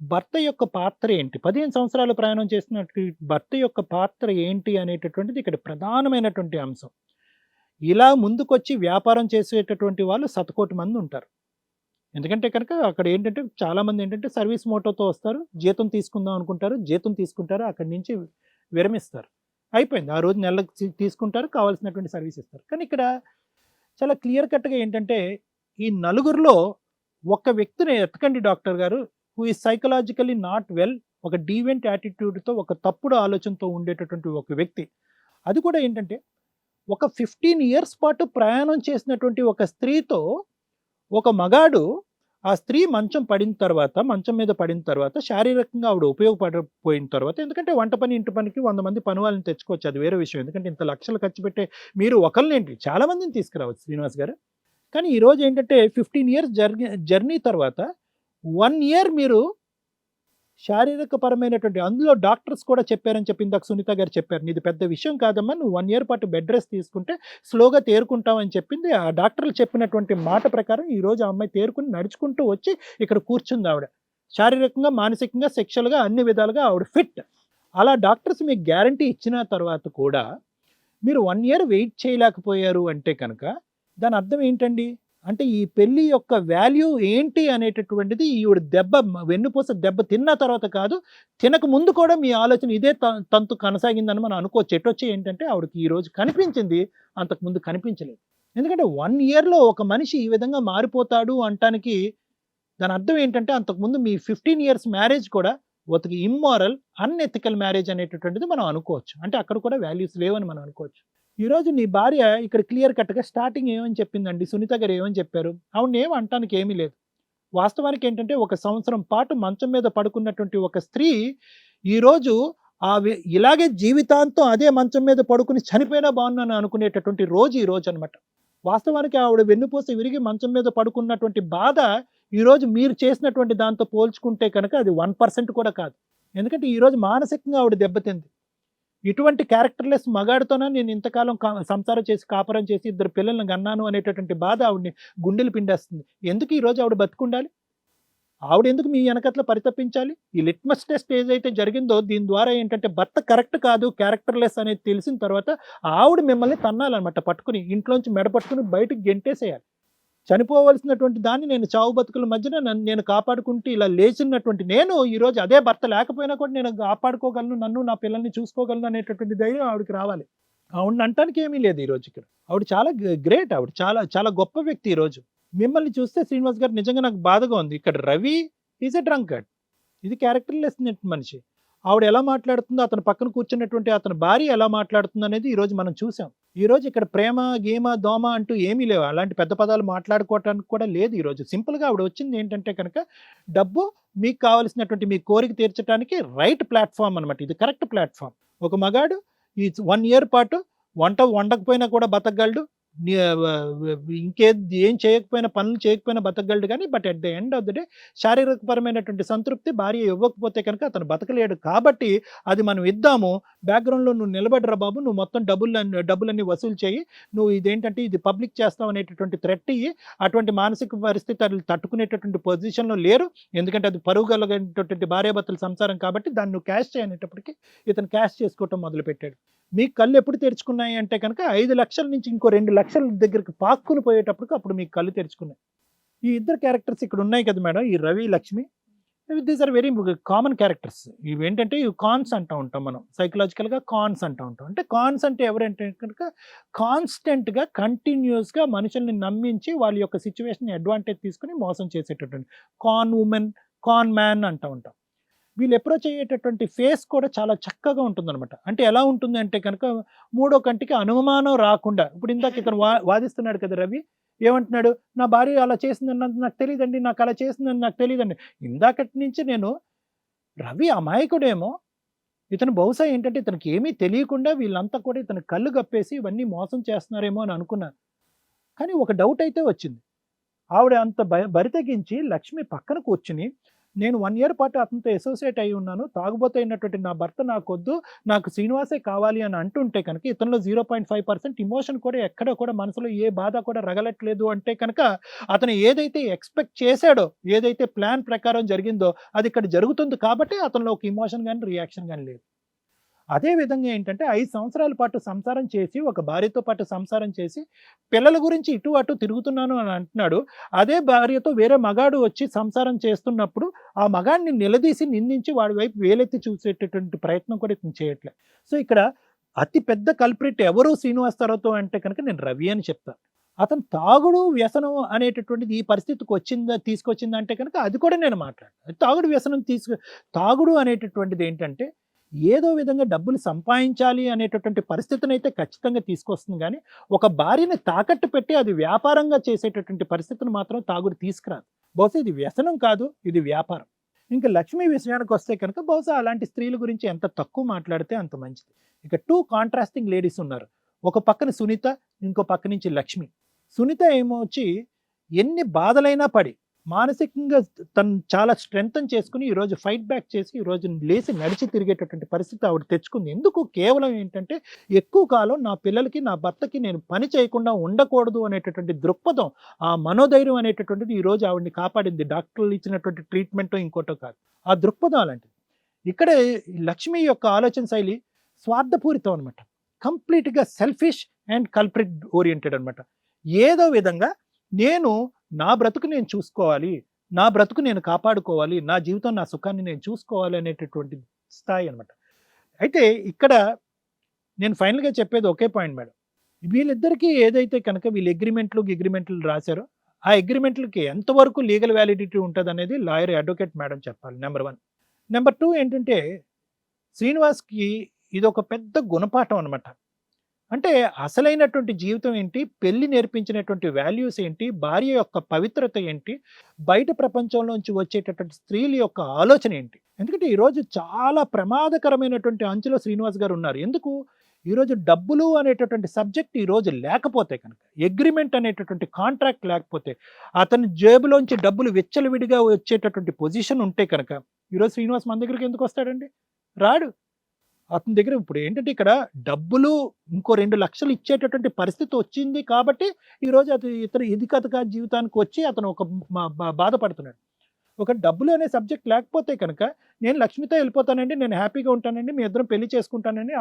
భర్త యొక్క పాత్ర ఏంటి, 15 సంవత్సరాలు ప్రయాణం చేస్తున్నట్టు భర్త యొక్క పాత్ర ఏంటి అనేటటువంటిది ఇక్కడ ప్రధానమైనటువంటి అంశం. ఇలా ముందుకొచ్చి వ్యాపారం చేసేటటువంటి వాళ్ళు 1,000,000 మంది ఉంటారు. ఎందుకంటే కనుక అక్కడ ఏంటంటే చాలామంది ఏంటంటే సర్వీస్ మోటోతో వస్తారు, జీతం తీసుకుందాం అనుకుంటారు, జీతం తీసుకుంటారు, అక్కడి నుంచి విరమిస్తారు, అయిపోయింది. ఆ రోజు నెలకు తీసుకుంటారు, కావాల్సినటువంటి సర్వీస్ ఇస్తారు. కానీ ఇక్కడ చాలా క్లియర్ కట్గా ఏంటంటే ఈ నలుగురిలో ఒక వ్యక్తిని ఎత్తకండి డాక్టర్ గారు, who is psychologically not well, ఒక డీవెంట్ యాటిట్యూడ్తో, ఒక తప్పుడు ఆలోచనతో ఉండేటటువంటి ఒక వ్యక్తి. అది కూడా ఏంటంటే ఒక 15 years పాటు ప్రయాణం చేసినటువంటి ఒక స్త్రీతో ఒక మగాడు ఆ స్త్రీ మంచం మీద పడిన తర్వాత శారీరకంగా ఆవిడ ఉపయోగపడపోయిన తర్వాత, ఎందుకంటే వంట పని ఇంటి పనికి 100 మంది పని వాళ్ళని తెచ్చుకోవచ్చు, అది వేరే విషయం. ఎందుకంటే ఇంత లక్షలు ఖర్చు పెట్టే మీరు ఒకళ్ళేంటి చాలా మందిని తీసుకురావచ్చు శ్రీనివాస్ గారు. కానీ ఈరోజు ఏంటంటే 15 ఇయర్స్ జర్నీ తర్వాత 1 ఇయర్ మీరు శారీరక పరమైనటువంటి, అందులో డాక్టర్స్ కూడా చెప్పారని చెప్పి ఇందాక సునీత గారు చెప్పారు, నీది పెద్ద విషయం కాదమ్మా, నువ్వు 1 ఇయర్ పాటు బెడ్ రెస్ట్ తీసుకుంటే స్లోగా తేరుకుంటావని చెప్పింది. ఆ డాక్టర్లు చెప్పినటువంటి మాట ప్రకారం ఈరోజు ఆ అమ్మాయి తేరుకుని నడుచుకుంటూ వచ్చి ఇక్కడ కూర్చుంది. ఆవిడ శారీరకంగా, మానసికంగా, సెక్షువల్గా అన్ని విధాలుగా ఆవిడ ఫిట్. అలా డాక్టర్స్ మీకు గ్యారంటీ ఇచ్చిన తర్వాత కూడా మీరు 1 ఇయర్ వెయిట్ చేయలేకపోయారు అంటే కనుక దాని అర్థం ఏంటండి? అంటే ఈ పెళ్లి యొక్క వాల్యూ ఏంటి అనేటటువంటిది ఈవిడ వెన్నుపూస దెబ్బ తిన్న తర్వాత కాదు, తినక ముందు కూడా మీ ఆలోచన ఇదే తంతు కొనసాగిందని మనం అనుకోవచ్చు. ఎటొచ్చి ఏంటంటే ఆవిడకి ఈ రోజు కనిపించింది, అంతకుముందు కనిపించలేదు. ఎందుకంటే 1 ఇయర్లో ఒక మనిషి ఈ విధంగా మారిపోతాడు అంటానికి దాని అర్థం ఏంటంటే అంతకుముందు మీ 15 ఇయర్స్ మ్యారేజ్ కూడా ఒక ఇమ్మారల్, అన్ఎథికల్ మ్యారేజ్ అనేటటువంటిది మనం అనుకోవచ్చు. అంటే అక్కడ కూడా వాల్యూస్ లేవని మనం అనుకోవచ్చు. ఈరోజు నీ భార్య ఇక్కడ క్లియర్ కట్గా స్టార్టింగ్ ఏమని చెప్పిందండి, సునీత గారు ఏమని చెప్పారు? ఆవిడ ఏం అంటానికి ఏమీ లేదు. వాస్తవానికి ఏంటంటే 1 సంవత్సరం పాటు మంచం మీద పడుకున్నటువంటి ఒక స్త్రీ ఈరోజు ఇలాగే జీవితాంతం అదే మంచం మీద పడుకుని చనిపోయినా బాగున్నాను అనుకునేటటువంటి రోజు ఈ రోజు అనమాట. వాస్తవానికి ఆవిడ వెన్నుపూస విరిగి మంచం మీద పడుకున్నటువంటి బాధ ఈరోజు మీరు చేసినటువంటి దాంతో పోల్చుకుంటే కనుక అది 1% కూడా కాదు. ఎందుకంటే ఈరోజు మానసికంగా ఆవిడ దెబ్బతింది. ఇటువంటి క్యారెక్టర్లెస్ మగాడితోనే నేను ఇంతకాలం సంసారం చేసి కాపురం చేసి 2 పిల్లల్ని కన్నాను అనేటటువంటి బాధ ఆవిడని గుండెలు పిండేస్తుంది. ఎందుకు ఈరోజు ఆవిడ బతుకుండాలి? ఆవిడ ఎందుకు మీ వెనకట్ల పరితపించాలి? ఈ లిట్మస్ టెస్ట్ ఏదైతే జరిగిందో దీని ద్వారా ఏంటంటే భర్త కరెక్ట్ కాదు, క్యారెక్టర్లెస్ అనేది తెలిసిన తర్వాత ఆవిడ మిమ్మల్ని తన్నాలన్నమాట, పట్టుకుని ఇంట్లోంచి మెడ పట్టుకుని బయటకు గెంటేసేయాలి. చనిపోవలసినటువంటి దాన్ని నేను చావు బతుకుల మధ్యన నేను కాపాడుకుంటూ ఇలా లేచినటువంటి నేను ఈరోజు అదే భర్త లేకపోయినా కూడా నేను కాపాడుకోగలను, నన్ను నా పిల్లల్ని చూసుకోగలను అనేటటువంటి ధైర్యం ఆవిడకి రావాలి. ఆవిడని అంటానికి ఏమీ లేదు ఈరోజు ఇక్కడ. ఆవిడ చాలా గ్రేట్, ఆవిడ చాలా చాలా గొప్ప వ్యక్తి. ఈరోజు మిమ్మల్ని చూస్తే శ్రీనివాస్ గారు నిజంగా నాకు బాధగా ఉంది. ఇక్కడ రవి ఈజ్ ఎ డ్రంకర్డ్, ఇది క్యారెక్టర్లెస్ మనిషి. ఆవిడ ఎలా మాట్లాడుతుందో, అతను పక్కన కూర్చున్నటువంటి అతని భార్య ఎలా మాట్లాడుతుందో అనేది ఈరోజు మనం చూసాం. ఈరోజు ఇక్కడ ప్రేమ, గేమ, దోమ అంటూ ఏమీ లేవు, అలాంటి పెద్ద పదాలు మాట్లాడుకోవటానికి కూడా లేదు. ఈరోజు సింపుల్గా ఆవిడ వచ్చింది ఏంటంటే కనుక డబ్బు, మీకు కావాల్సినటువంటి మీ కోరిక తీర్చడానికి రైట్ ప్లాట్ఫామ్ అనమాట, ఇది కరెక్ట్ ప్లాట్ఫామ్. ఒక మగాడు ఈ 1 ఇయర్ పాటు వంట వండకపోయినా కూడా బతకగలడు, ఏం చేయకపోయినా, పనులు చేయకపోయినా బతకగలడు. కానీ but at the end of the day శారీరకపరమైనటువంటి సంతృప్తి భార్య ఇవ్వకపోతే కనుక అతను బతకలేడు. కాబట్టి అది మనం ఇద్దాము, బ్యాక్గ్రౌండ్లో నువ్వు నిలబడరా బాబు, నువ్వు మొత్తం డబ్బులన్నీ వసూలు చేయి, నువ్వు ఇదేంటంటే ఇది పబ్లిక్ చేస్తావు అనేటటువంటి థ్రెట్ ఇయ్యి. అటువంటి మానసిక పరిస్థితి తట్టుకునేటటువంటి పొజిషన్లో లేరు. ఎందుకంటే అది పరువు కలిగినటువంటి భార్యాభర్తల సంసారం కాబట్టి దాన్ని నువ్వు క్యాష్ చేయనేటప్పటికీ ఇతను క్యాష్ చేసుకోవటం మొదలుపెట్టాడు. మీ కళ్ళు ఎప్పుడు తెరుచుకున్నాయి అంటే కనుక 5 లక్షల నుంచి ఇంకో 2 లక్షల దగ్గరికి పాక్కుని పోయేటప్పటికి అప్పుడు మీకు కళ్ళు తెరుచుకున్నాయి. ఈ ఇద్దరు క్యారెక్టర్స్ ఇక్కడ ఉన్నాయి కదా మేడం, ఈ Ravi, Lakshmi, these are very common characters. ఇవి ఏంటంటే ఇవి కాన్స్ అంటూ ఉంటాం మనం, సైకలాజికల్గా కాన్స్ అంటూ ఉంటాం. అంటే కాన్స్ అంటే ఎవరంటే కనుక కాన్స్టెంట్గా కంటిన్యూస్గా మనుషుల్ని నమ్మించి వాళ్ళ యొక్క సిచ్యువేషన్ అడ్వాంటేజ్ తీసుకుని మోసం చేసేటటువంటి కాన్ ఉమెన్, కాన్ మ్యాన్ అంటూ ఉంటాం. వీళ్ళు అప్రోచ్ అయ్యేటటువంటి ఫేస్ కూడా చాలా చక్కగా ఉంటుందన్నమాట. అంటే ఎలా ఉంటుంది అంటే కనుక మూడో కంటికి అనుమానం రాకుండా, ఇప్పుడు ఇందాక ఇతను వాదిస్తున్నాడు కదా రవి, ఏమంటున్నాడు, నా భార్య అలా చేసిందని నాకు తెలియదండి, నాకు అలా చేసిందని నాకు తెలియదండి. ఇందాకటి నుంచి నేను రవి అమాయకుడేమో, ఇతను బహుశా ఏంటంటే ఇతనికి ఏమీ తెలియకుండా వీళ్ళంతా కూడా ఇతను కళ్ళు కప్పేసి ఇవన్నీ మోసం చేస్తున్నారేమో అని అనుకున్నాను. కానీ ఒక డౌట్ అయితే వచ్చింది. ఆవిడ అంత బరితెగించి లక్ష్మి పక్కన కూర్చుని, నేను 1 ఇయర్ పాటు అతనితో అసోసియేట్ అయి ఉన్నాను, తాగుబోతు అయినటువంటి నా భర్త నాకొద్దు, నాకు శ్రీనివాసే కావాలి అని అంటుంటే కనుక ఇతనిలో 0.5% ఇమోషన్ కూడా ఎక్కడ కూడా మనసులో ఏ బాధ కూడా రగలట్లేదు అంటే కనుక అతను ఏదైతే ఎక్స్పెక్ట్ చేశాడో, ఏదైతే ప్లాన్ ప్రకారం జరిగిందో అది ఇక్కడ జరుగుతుంది కాబట్టి అతనిలో ఒక ఇమోషన్ కానీ రియాక్షన్ కానీ లేదు. అదేవిధంగా ఏంటంటే 5 సంవత్సరాల పాటు సంసారం చేసి, ఒక భార్యతో పాటు సంసారం చేసి పిల్లల గురించి ఇటు అటు తిరుగుతున్నాను అని అంటున్నాడు. అదే భార్యతో వేరే మగాడు వచ్చి సంసారం చేస్తున్నప్పుడు ఆ మగాడిని నిలదీసి నిందించి వాడి వైపు వేలెత్తి చూసేటటువంటి ప్రయత్నం కూడా ఇతను చేయట్లేదు. సో ఇక్కడ అతి పెద్ద కల్ప్రిట్ ఎవరు శ్రీనివాస్ తర్వాతో అంటే కనుక నేను రవి అని చెప్తాను. అతను తాగుడు వ్యసనం అనేటటువంటిది ఈ పరిస్థితికి తీసుకొచ్చిందా అంటే కనుక అది కూడా నేను మాట్లాడతాను. తాగుడు వ్యసనం తాగుడు అనేటటువంటిది ఏంటంటే ఏదో విధంగా డబ్బులు సంపాదించాలి అనేటటువంటి పరిస్థితిని అయితే ఖచ్చితంగా తీసుకొస్తుంది, కానీ ఒక భార్యని తాకట్టు పెట్టి అది వ్యాపారంగా చేసేటటువంటి పరిస్థితిని మాత్రం తాగుడు తీసుకురాదు. బహుశా ఇది వ్యసనం కాదు, ఇది వ్యాపారం. ఇంకా లక్ష్మి విషయానికి వస్తే కనుక బహుశా అలాంటి స్త్రీల గురించి ఎంత తక్కువ మాట్లాడితే అంత మంచిది. ఇక 2 కాంట్రాస్టింగ్ లేడీస్ ఉన్నారు. ఒక పక్కన సునీత, ఇంకో పక్క నుంచి లక్ష్మి. సునీత ఏమో వచ్చి ఎన్ని బాధలైనా పడి మానసికంగా తను చాలా స్ట్రెంగ్తన్ చేసుకుని ఈరోజు ఫైట్ బ్యాక్ చేసి ఈరోజు లేచి నడిచి తిరిగేటటువంటి పరిస్థితి ఆవిడ తెచ్చుకుంది. ఎందుకు? కేవలం ఏంటంటే ఎక్కువ కాలం నా పిల్లలకి నా భర్తకి నేను పని చేయకుండా ఉండకూడదు అనేటటువంటి దృక్పథం, ఆ మనోధైర్యం అనేటటువంటిది ఈరోజు ఆవిడని కాపాడింది. డాక్టర్లు ఇచ్చినటువంటి ట్రీట్మెంటో ఇంకోటో కాదు, ఆ దృక్పథం అలాంటిది. ఇక్కడ లక్ష్మి యొక్క ఆలోచన శైలి స్వార్థపూరితం అనమాట. కంప్లీట్గా సెల్ఫిష్ అండ్ కల్ప్రిట్ ఓరియంటెడ్ అనమాట. ఏదో విధంగా నేను నా బ్రతుకు నేను చూసుకోవాలి, నా బ్రతుకు నేను కాపాడుకోవాలి, నా జీవితం నా సుఖాన్ని నేను చూసుకోవాలి అనేటటువంటి స్థాయి అనమాట. అయితే ఇక్కడ నేను ఫైనల్గా చెప్పేది ఒకే పాయింట్ మేడం. వీళ్ళిద్దరికీ ఏదైతే కనుక వీళ్ళు అగ్రిమెంట్లు రాశారో ఆ అగ్రిమెంట్లకి ఎంతవరకు లీగల్ వ్యాలిడిటీ ఉంటుంది అనేది లాయర్ అడ్వకేట్ మేడం చెప్పాలి. నెంబర్ 1. నెంబర్ 2 ఏంటంటే శ్రీనివాస్కి ఇది ఒక పెద్ద గుణపాఠం అనమాట. అంటే అసలైనటువంటి జీవితం ఏంటి, పెళ్లి నేర్పించినటువంటి వాల్యూస్ ఏంటి, భార్య యొక్క పవిత్రత ఏంటి, బయట ప్రపంచంలోంచి వచ్చేటటువంటి స్త్రీల యొక్క ఆలోచన ఏంటి. ఎందుకంటే ఈరోజు చాలా ప్రమాదకరమైనటువంటి అంచులో శ్రీనివాస్ గారు ఉన్నారు. ఎందుకు? ఈరోజు డబ్బులు అనేటటువంటి సబ్జెక్ట్ ఈరోజు లేకపోతే కనుక, అగ్రిమెంట్ అనేటటువంటి కాంట్రాక్ట్ లేకపోతే, అతని జేబులోంచి డబ్బులు విచ్చలవిడిగా వచ్చేటటువంటి పొజిషన్ ఉంటే కనుక ఈరోజు శ్రీనివాస్ మన దగ్గరికి ఎందుకు వస్తాడండి? రాడు. అతని దగ్గర ఇప్పుడు ఏంటంటే ఇక్కడ డబ్బులు ఇంకో 2 లక్షలు ఇచ్చేటటువంటి పరిస్థితి వచ్చింది కాబట్టి ఈరోజు ఇతను ఇది కథగా జీవితానికి వచ్చి అతను ఒక బాధపడుతున్నాడు. ఒక డబ్బులు అనే సబ్జెక్ట్ లేకపోతే కనుక నేను లక్ష్మితో వెళ్ళిపోతానండి, నేను హ్యాపీగా ఉంటానండి, మీ ఇద్దరం పెళ్లి చేసుకుంటానని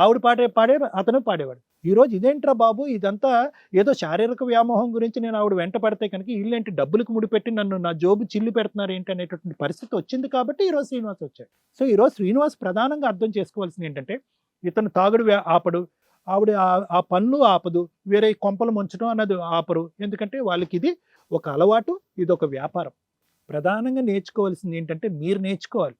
ఆవిడ పాడే అతను పాడేవాడు. ఈరోజు ఇదేంట్రా బాబు, ఇదంతా ఏదో శారీరక వ్యామోహం గురించి నేను ఆవిడ వెంట పడితే కనుక వీళ్ళేంటి డబ్బులకు ముడిపెట్టి నన్ను నా జోబు చిల్లు పెడుతున్నారు ఏంటి అనేటటువంటి పరిస్థితి వచ్చింది కాబట్టి ఈరోజు శ్రీనివాస్ వచ్చాడు. సో ఈరోజు శ్రీనివాస్ ప్రధానంగా అర్థం చేసుకోవాల్సింది ఏంటంటే ఇతను తాగుడు ఆపడు, ఆవిడ ఆ పనులు ఆపదు, వేరే కొంపలు ముంచడం అన్నది ఆపరు. ఎందుకంటే వాళ్ళకి ఇది ఒక అలవాటు, ఇది ఒక వ్యాపారం. ప్రధానంగా నేర్చుకోవాల్సింది ఏంటంటే మీరు నేర్చుకోవాలి.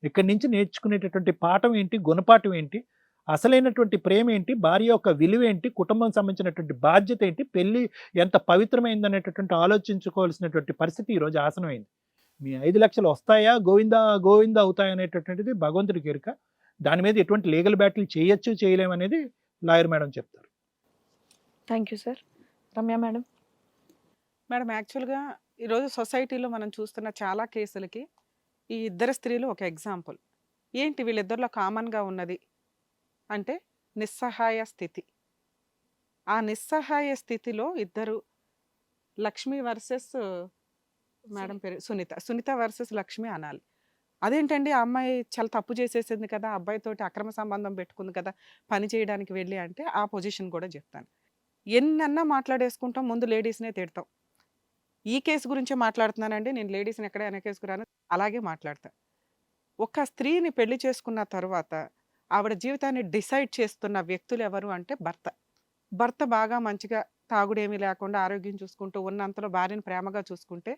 ఇక్కడి నుంచి నేర్చుకునేటటువంటి పాఠం ఏంటి, గుణపాఠం ఏంటి, అసలైనటువంటి ప్రేమ ఏంటి, భార్య యొక్క విలువ ఏంటి, కుటుంబం సంబంధించినటువంటి బాధ్యత ఏంటి, పెళ్లి ఎంత పవిత్రమైంది అనేటటువంటి ఆలోచించుకోవాల్సినటువంటి పరిస్థితి ఈరోజు ఆసనమైంది. మీ 5 లక్షలు వస్తాయా, గోవింద అవుతాయా అనేటటువంటిది భగవంతుడికి ఎరుక. దాని మీద ఎటువంటి లీగల్ బ్యాటిల్ చేయొచ్చు చేయలేమనేది లాయర్ మేడం చెప్తారు. Thank you sir. Ramya madam. Madam యాక్చువల్గా ఈరోజు సొసైటీలో మనం చూస్తున్న చాలా కేసులకి ఈ ఇద్దరు స్త్రీలు ఒక ఎగ్జాంపుల్. ఏంటి వీళ్ళిద్దరిలో కామన్గా ఉన్నది అంటే నిస్సహాయ స్థితి. ఆ నిస్సహాయ స్థితిలో ఇద్దరు, లక్ష్మి వర్సెస్ మేడం పేరు సునీత వర్సెస్ లక్ష్మి అనాలి. అదేంటండి, ఆ అమ్మాయి చాలా తప్పు చేసేసింది కదా, అబ్బాయితోటి అక్రమ సంబంధం పెట్టుకుంది కదా పని చేయడానికి వెళ్ళి అంటే ఆ పొజిషన్ కూడా చెప్తాను. ఎన్నన్నా మాట్లాడేసుకుంటాం, ముందు లేడీస్నే తిడతాం. ఈ కేసు గురించే మాట్లాడుతున్నానండి, నేను లేడీస్ని ఎక్కడ వెనకేసుకురాను అలాగే మాట్లాడతాను. ఒక స్త్రీని పెళ్లి చేసుకున్న తర్వాత ఆవిడ జీవితాన్ని డిసైడ్ చేస్తున్న వ్యక్తులు ఎవరు అంటే భర్త బాగా మంచిగా తాగుడేమీ లేకుండా ఆరోగ్యం చూసుకుంటూ ఉన్నంతలో భార్యను ప్రేమగా చూసుకుంటే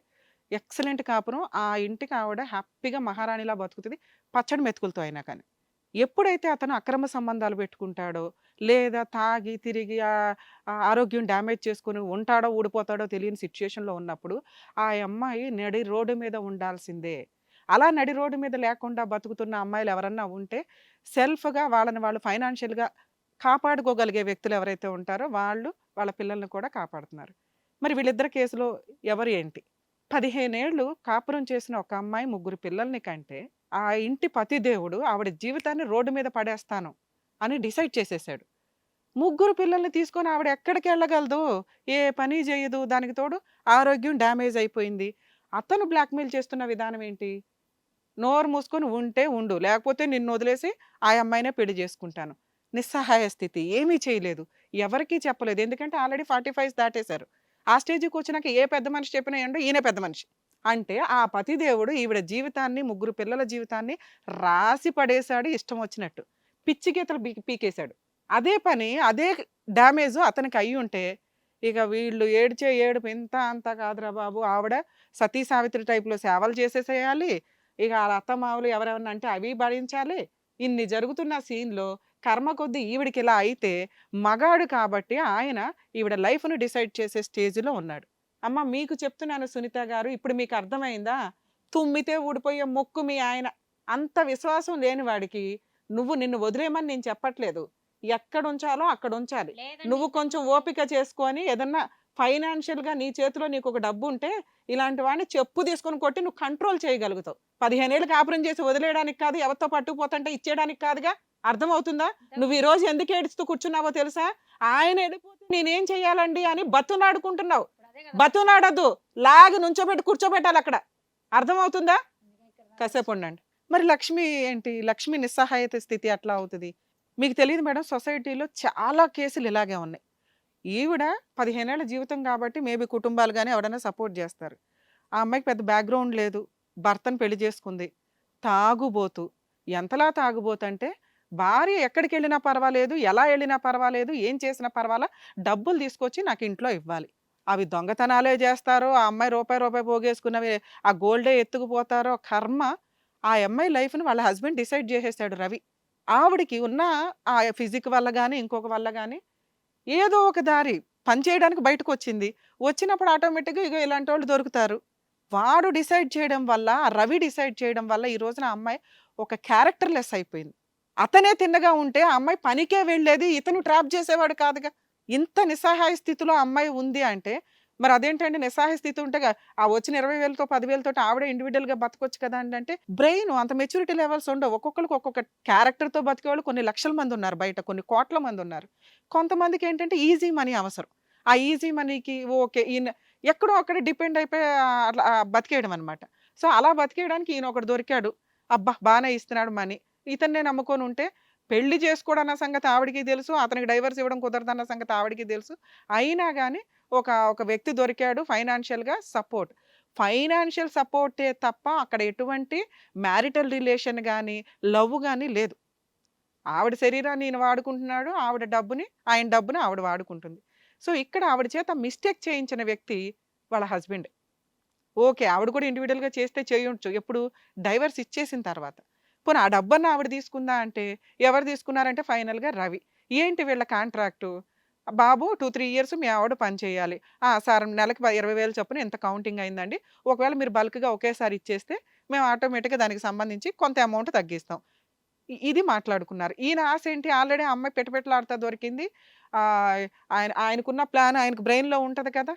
ఎక్సలెంట్ కాపురం, ఆ ఇంటికి ఆవిడ హ్యాపీగా మహారాణిలా బతుకుతుంది పచ్చడి మెతుకులతో అయినా. కానీ ఎప్పుడైతే అతను అక్రమ సంబంధాలు పెట్టుకుంటాడో లేదా తాగి తిరిగి ఆరోగ్యం డ్యామేజ్ చేసుకుని ఉంటాడో ఊడిపోతాడో తెలియని సిచ్యుయేషన్లో ఉన్నప్పుడు ఆ అమ్మాయి నడి రోడ్డు మీద ఉండాల్సిందే. అలా నడి రోడ్డు మీద లేకుండా బతుకుతున్న అమ్మాయిలు ఎవరన్నా ఉంటే సెల్ఫ్గా వాళ్ళని వాళ్ళు ఫైనాన్షియల్గా కాపాడుకోగలిగే వ్యక్తులు ఎవరైతే ఉంటారో వాళ్ళు వాళ్ళ పిల్లల్ని కూడా కాపాడుతున్నారు. మరి వీళ్ళిద్దరి కేసులో ఎవరు ఏంటి? 15 ఏళ్ళు కాపురం చేసిన ఒక అమ్మాయి 3 పిల్లల్ని కంటే ఆ ఇంటి పతిదేవుడు ఆవిడ జీవితాన్ని రోడ్డు మీద పడేస్తాను అని డిసైడ్ చేసేసాడు. 3 పిల్లల్ని తీసుకొని ఆవిడ ఎక్కడికి వెళ్ళగలదు, ఏ పని చేయదు, దానికి తోడు ఆరోగ్యం డ్యామేజ్ అయిపోయింది. అతను బ్లాక్మెయిల్ చేస్తున్న విధానం ఏంటి? నోరు మూసుకొని ఉంటే ఉండు, లేకపోతే నిన్ను వదిలేసి ఆ అమ్మాయినే పెళ్లి చేసుకుంటాను. నిస్సహాయ స్థితి, ఏమీ చేయలేదు, ఎవరికీ చెప్పలేదు. ఎందుకంటే ఆల్రెడీ 45 దాటేశారు. ఆ స్టేజ్కి వచ్చినాక ఏ పెద్ద మనిషి చెప్పినా ఏంటో ఈయనే పెద్ద మనిషి. అంటే ఆ పతిదేవుడు ఈవిడ జీవితాన్ని 3 పిల్లల జీవితాన్ని రాసి పడేశాడు ఇష్టం వచ్చినట్టు. పిచ్చి గీతలు పీకేశాడు. అదే పని అదే డ్యామేజ్ అతనికి అయ్యి ఉంటే ఇక వీళ్ళు ఏడ్చే ఏడుపు ఇంత అంత కాదురా బాబు. ఆవిడ సతీ సావిత్రి టైప్లో సేవలు చేసేసేయాలి, ఇక వాళ్ళ అత్తమావులు ఎవరెవరన్నా అంటే అవి భరించాలి, ఇన్ని జరుగుతున్న సీన్‌లో కర్మ కొద్దీ ఈవిడకి ఇలా అయితే, మగాడు కాబట్టి ఆయన ఈవిడ లైఫ్‌ని డిసైడ్ చేసే స్టేజ్‌లో ఉన్నాడు. అమ్మ మీకు చెప్తున్నాను సునీత గారు, ఇప్పుడు మీకు అర్థమైందా? తుమ్మితే ఊడిపోయే మొక్కు మీ ఆయన. అంత విశ్వాసం లేని వాడికి నిన్ను వదిలేయమని నేను చెప్పట్లేదు. ఎక్కడుంచాలో అక్కడుంచాలి. నువ్వు కొంచెం ఓపిక చేసుకొని ఏదన్నా ఫైనాన్షియల్‌గా నీ చేతిలో నీకొక డబ్బుంటే, ఇలాంటి వాడిని చెప్పు తీసుకొని కొట్టి నువ్వు కంట్రోల్ చేయగలుగుతావు. 15 ఏళ్ళు కాపురం చేసి వదిలేయడానికి కాదు, ఎవరితో పట్టుకుపోతుంటే ఇచ్చేయడానికి కాదుగా. అర్థమవుతుందా? నువ్వు ఈ రోజు ఎందుకు ఏడుస్తూ కూర్చున్నావో తెలుసా? ఆయన ఎడిపోతే నేనేం చేయాలండి అని బతునాడుకుంటున్నావు. బతునాడద్దు. లాగి నుంచోబెట్టి కూర్చోబెట్టాలి అక్కడ. అర్థమవుతుందా? కాసేపు ఉండండి. మరి లక్ష్మి ఏంటి? లక్ష్మి నిస్సహాయత స్థితి అట్లా అవుతది. మీకు తెలీదు మేడం, సొసైటీలో చాలా కేసులు ఇలాగే ఉన్నాయి. ఈవిడ 15 ఏళ్ల జీవితం కాబట్టి మేబీ కుటుంబాలు గాని ఎవరైనా సపోర్ట్ చేస్తారు. ఆ అమ్మాయికి పెద్ద బ్యాక్‌గ్రౌండ్ లేదు. భర్తను పెళ్లి చేసుకుంది. తాగుబోతు. ఎంతలా తాగుబోతంటే, భార్య ఎక్కడికెళ్ళినా పర్వాలేదు, ఎలా ఎళ్ళినా పర్వాలేదు, ఏం చేసినా పర్వాలా, డబ్బులు తీసుకొచ్చి నాకు ఇంట్లో ఇవ్వాలి. అవి దొంగతనాలే చేస్తారో, ఆ అమ్మాయి రూపాయి పోగేసుకున్నవి ఆ గోల్డే ఎత్తుకుపోతారో కర్మ. ఆ అమ్మాయి లైఫ్‌ని వాళ్ళ హస్బెండ్ డిసైడ్ చేసేసాడు రవి. ఆవిడకి ఉన్న ఆ ఫిజిక్ వల్ల గాని, ఇంకొక వల్ల గాని ఏదో ఒక దారి పని చేయడానికి బయటకొచ్చింది. వచ్చినప్పుడు ఆటోమేటిక్‌గా ఇగో ఇలాంటోళ్ళు దొరుకుతారు. వాడు డిసైడ్ చేయడం వల్ల, ఆ రవి డిసైడ్ చేయడం వల్ల ఈ రోజున ఆ అమ్మాయి ఒక క్యారెక్టర్‌లెస్ అయిపోయింది. అతనే తిన్నగా ఉంటే ఆ అమ్మాయి పనికే వెళ్ళేది. ఇతను ట్రాప్ చేసేవాడు కాదుగా. ఇంత నిస్సహాయ స్థితిలో ఆ అమ్మాయి ఉంది అంటే, మరి అదేంటండి నిస్సహాయ స్థితి ఉంటే ఆ వచ్చిన 20,000తో 10,000తోటి ఆవిడే ఇండివిడ్యువల్‌గా బతకొచ్చు కదా అంటే, బ్రెయిన్ అంత మెచ్యూరిటీ లెవెల్స్ ఉండవు. ఒక్కొక్కళ్ళకి ఒక్కొక్క క్యారెక్టర్‌తో బతికేవాళ్ళు కొన్ని లక్షల మంది ఉన్నారు బయట. కొన్ని కోట్ల మంది ఉన్నారు. కొంతమందికి ఏంటంటే ఈజీ మనీ అవసరం. ఆ ఈజీ మనీకి ఓకే. ఈయన ఎక్కడో అక్కడ డిపెండ్ అయిపోయి అట్లా బతికేయడం అనమాట. సో, అలా బతికేయడానికి ఈయన ఒకడు దొరికాడు. అబ్బా! బానే ఇస్తున్నాడు మనీ. ఇతన్నే నమ్ముకొని ఉంటే పెళ్లి చేసుకోవడన్న సంగతి ఆవిడకి తెలుసు. అతనికి డైవర్స్ ఇవ్వడం కుదరదన్న సంగతి ఆవిడకి తెలుసు. అయినా గాని ఒక వ్యక్తి దొరికాడు ఫైనాన్షియల్‌గా సపోర్ట్. ఫైనాన్షియల్ సపోర్టే తప్ప అక్కడ ఎటువంటి మ్యారిటల్ రిలేషన్ గాని, లవ్ గాని లేదు. ఆవిడ శరీరాన్ని ఈయన వాడుకుంటున్నాడు. ఆయన డబ్బుని ఆవిడ వాడుకుంటుంది. సో, ఇక్కడ ఆవిడ చేత మిస్టేక్ చేయించిన వ్యక్తి వాళ్ళ హస్బెండ్. ఓకే. ఆవిడ కూడా ఇండివిడ్యువల్‌గా చేస్తే చేయొచ్చు. ఎప్పుడు? డైవర్స్ ఇచ్చేసిన తర్వాత. పోనీ ఆ డబ్బన్నా ఆవిడ తీసుకుందా అంటే, ఎవరు తీసుకున్నారంటే ఫైనల్‌గా రవి. ఏంటి వీళ్ళ కాంట్రాక్టు? బాబు 2, 3 ఇయర్స్ మీ ఆవిడ పని చేయాలి. సార్ నెలకి 20,000 చొప్పున ఇంత కౌంటింగ్ అయిందండి. ఒకవేళ మీరు బల్క్‌గా ఒకేసారి ఇచ్చేస్తే, మేము ఆటోమేటిక్‌గా దానికి సంబంధించి కొంత అమౌంట్ తగ్గిస్తాం. ఇది మాట్లాడుకున్నారు. ఈయన ఆశ ఏంటి? ఆల్రెడీ ఆ అమ్మాయి పెటపెటలాడుతా దొరికింది. ఆయనకున్న ప్లాన్ ఆయనకు బ్రెయిన్‌లో ఉంటది కదా!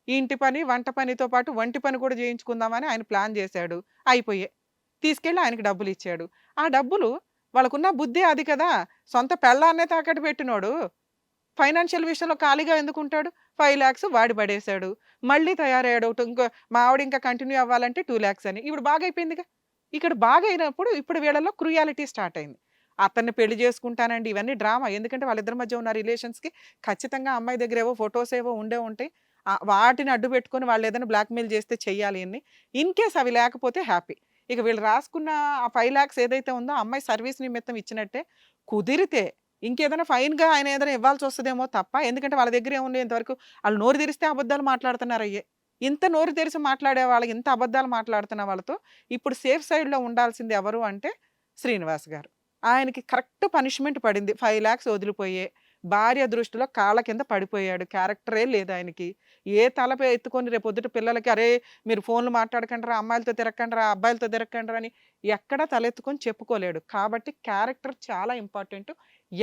ఈ ఇంటి పని, వంట పనితో పాటు వంటి పని కూడా చేయించుకుందామని ఆయన ప్లాన్ చేశాడు. అయిపోయాయి. తీసుకెళ్ళి ఆయనకి డబ్బులిచ్చాడు. ఆ డబ్బులు వాళ్ళకున్న బుద్ధే అది కదా! సొంత పెళ్ళాన్నే తాకట్టు పెట్టినోడు ఫైనాన్షియల్ విషయంలో ఖాళీగా ఎందుకుంటాడు? 5,00,000 వాడి పడేశాడు. మళ్ళీ తయారయ్యాడు. మా ఆవిడ ఇంకా కంటిన్యూ అవ్వాలంటే 2,00,000 అని. ఇప్పుడు బాగైపోయిందిగా. ఇక్కడ బాగైనప్పుడు ఇప్పుడు వీళ్ళలో క్రూయాలిటీ స్టార్ట్ అయింది. అతన్ని పెళ్లి చేసుకుంటానండి. ఇవన్నీ డ్రామా. ఎందుకంటే వాళ్ళిద్దరి మధ్య ఉన్న రిలేషన్స్‌కి ఖచ్చితంగా అమ్మాయి దగ్గర ఏవో ఫోటోస్ ఏవో ఉండే ఉంటాయి. వాటిని అడ్డు పెట్టుకొని వాళ్ళు ఏదైనా బ్లాక్‌మెయిల్ చేస్తే చెయ్యాలి ఇన్ని. ఇన్ కేస్ అవి లేకపోతే హ్యాపీ. ఇక వీళ్ళు రాసుకున్న ఆ 5,00,000 ఏదైతే ఉందో ఆ అమ్మాయి సర్వీస్ నిమిత్తం ఇచ్చినట్టే. కుదిరితే ఇంకేదైనా ఫైన్‌గా ఆయన ఏదైనా ఇవ్వాల్సొస్తదేమో తప్ప, ఎందుకంటే వాళ్ళ దగ్గర ఏముంది ఇంతవరకు ఆళ్ళు నోరు తెరిస్తే అబద్ధాలు మాట్లాడుతున్నారయ్యే. ఇంత నోరు తెరిసి మాట్లాడే వాళ్ళకి, ఇంత అబద్ధాలు మాట్లాడుతున్న వాళ్ళతో ఇప్పుడు సేఫ్ సైడ్‌లో ఉండాల్సింది ఎవరు అంటే శ్రీనివాస్ గారు. ఆయనకి కరెక్ట్ పనిష్మెంట్ పడింది. 5,00,000 వదిలిపోయే. భార్య దృష్టిలో కాళ్ళ కింద పడిపోయాడు. క్యారెక్టరే లేదు ఆయనకి. ఏ తలపై ఎత్తుకొని రేపొద్దుట పిల్లలకి అరే! మీరు ఫోన్‌లు మాట్లాడకండిరా, అమ్మాయిలతో తిరగకండిరా, అబ్బాయిలతో తిరగకండిరా అని ఎక్కడ తలెత్తుకొని చెప్పుకోలేడు. కాబట్టి క్యారెక్టర్ చాలా ఇంపార్టెంట్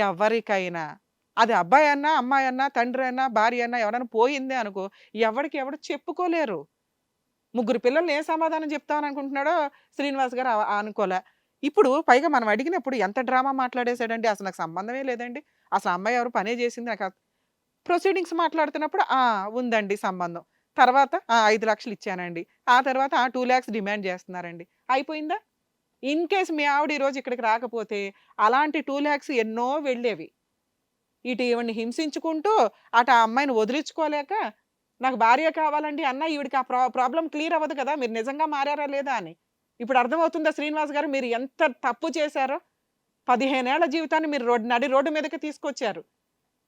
ఎవరికైనా. అది అబ్బాయి అన్నా, అమ్మాయి అన్నా, తండ్రి అన్నా, భార్య అన్నా ఎవరైనా పోయిందే అనుకో, ఎవడికి ఎవడు చెప్పుకోలేరు. ముగ్గురు పిల్లల్ని ఏం సమాధానం చెప్తామని అనుకుంటున్నాడో శ్రీనివాస్ గారు అనుకోలే. ఇప్పుడు పైగా మనం అడిగినప్పుడు ఎంత డ్రామా మాట్లాడేసాడండి. అసలు నాకు సంబంధమే లేదండి. అసలు ఆ అమ్మాయి ఎవరు పనే చేసింది నాకు ప్రొసీడింగ్స్ మాట్లాడుతున్నప్పుడు ఉందండి సంబంధం. తర్వాత 5,00,000 ఇచ్చానండి. ఆ తర్వాత 2,00,000 డిమాండ్ చేస్తున్నారండి. అయిపోయిందా? ఇన్ కేస్ మీ ఆవిడ ఈరోజు ఇక్కడికి రాకపోతే అలాంటి 2,00,000 ఎన్నో వెళ్ళేవి. ఇటు ఈవిడ్ని హింసించుకుంటూ, అటు ఆ అమ్మాయిని వదిలించుకోలేక, నాకు భార్య కావాలండి అన్నా ఈవిడికి ఆ ప్రాబ్లమ్ క్లియర్ అవ్వదు కదా! మీరు నిజంగా మారారా లేదా అని. ఇప్పుడు అర్థమవుతుందా శ్రీనివాస్ గారు మీరు ఎంత తప్పు చేశారో? 15 ఏళ్ల జీవితాన్ని మీరు నడి రోడ్డు మీదకి తీసుకొచ్చారు.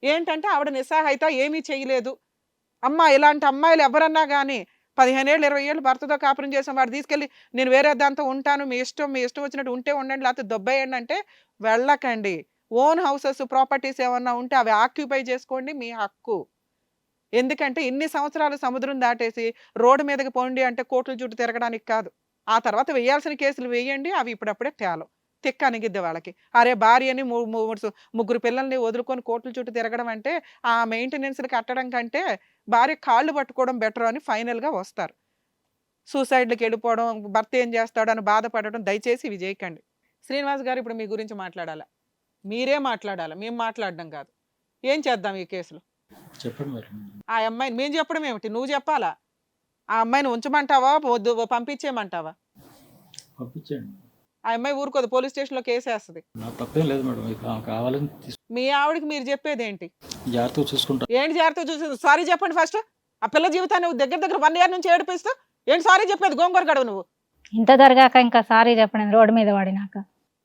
ఏంటంటే ఆవిడ నిస్సహాయత ఏమీ చేయలేదు. ఇలాంటి అమ్మాయిలు ఎవరన్నా గాని 15 ఏళ్ళు 20 ఏళ్ళు భర్తతో కాపురం చేసాం, వాడు తీసుకెళ్ళి నేను వేరే దాంతో ఉంటాను, మీ ఇష్టం వచ్చినట్టు ఉంటే ఉండండి, లేకపోతే దొబ్బేయండి అంటే వెళ్ళకండి. ఓన్ హౌసెస్ ప్రాపర్టీస్ ఏమన్నా ఉంటే అవి ఆక్యుపై చేసుకోండి, మీ హక్కు. ఎందుకంటే ఇన్ని సంవత్సరాలు సముద్రం దాటేసి రోడ్డు మీదకి పోండి అంటే కోర్టుల చుట్టూ తిరగడానికి కాదు. ఆ తర్వాత వేయాల్సిన కేసులు వేయండి, అవి ఇప్పుడప్పుడే తేలం. తిక్క అనిగిద్ది వాళ్ళకి. అరే భార్యని ముగ్గురు పిల్లల్ని వదులుకొని కోర్టుల చుట్టూ తిరగడం అంటే ఆ మెయింటెనెన్స్లు కట్టడం కంటే భార్య కాళ్ళు పట్టుకోవడం బెటర్ అని ఫైనల్గా వస్తారు. సూసైడ్కి వెళ్ళిపోవడం, భర్త ఏం చేస్తాడు అని బాధపడడం దయచేసి ఇవి చేయకండి. శ్రీనివాస్ గారు ఇప్పుడు మీ గురించి మాట్లాడాలా, మీరే మాట్లాడాలా, మేము మాట్లాడడం కాదు. ఏం చేద్దాం ఈ కేసులో? చెప్పండి మేడం. ఆ అమ్మాయిని మేము చెప్పడం ఏమిటి, నువ్వు చెప్పాలా? ఆ అమ్మాయిని ఉంచమంటావా, వద్దు పంపించేయమంటావా? పంపించండి. ఆ అమ్మాయి ఊరుకోదు, పోలీస్ స్టేషన్లో కేసు వేస్తుంది. నాకు తప్పేం లేదు మేడం, మీకు కావాలని మీ ఆవిడకి మీరు చెప్పేది ఏంటి? జాగ్రత్తగా చూసుకుంటా. ఏంటి జాగ్రత్త చూసి సారీ చెప్పండి ఫస్ట్. ఆ పిల్ల జీవితాన్ని దగ్గర 1 year నుంచి ఏడిపిస్తూ ఏంటి సారీ చెప్పేది? గోంగూర గడవు నువ్వు. ఇంత జరగాక ఇంకా సారీ చెప్పడం రోడ్డు మీద పడినాక.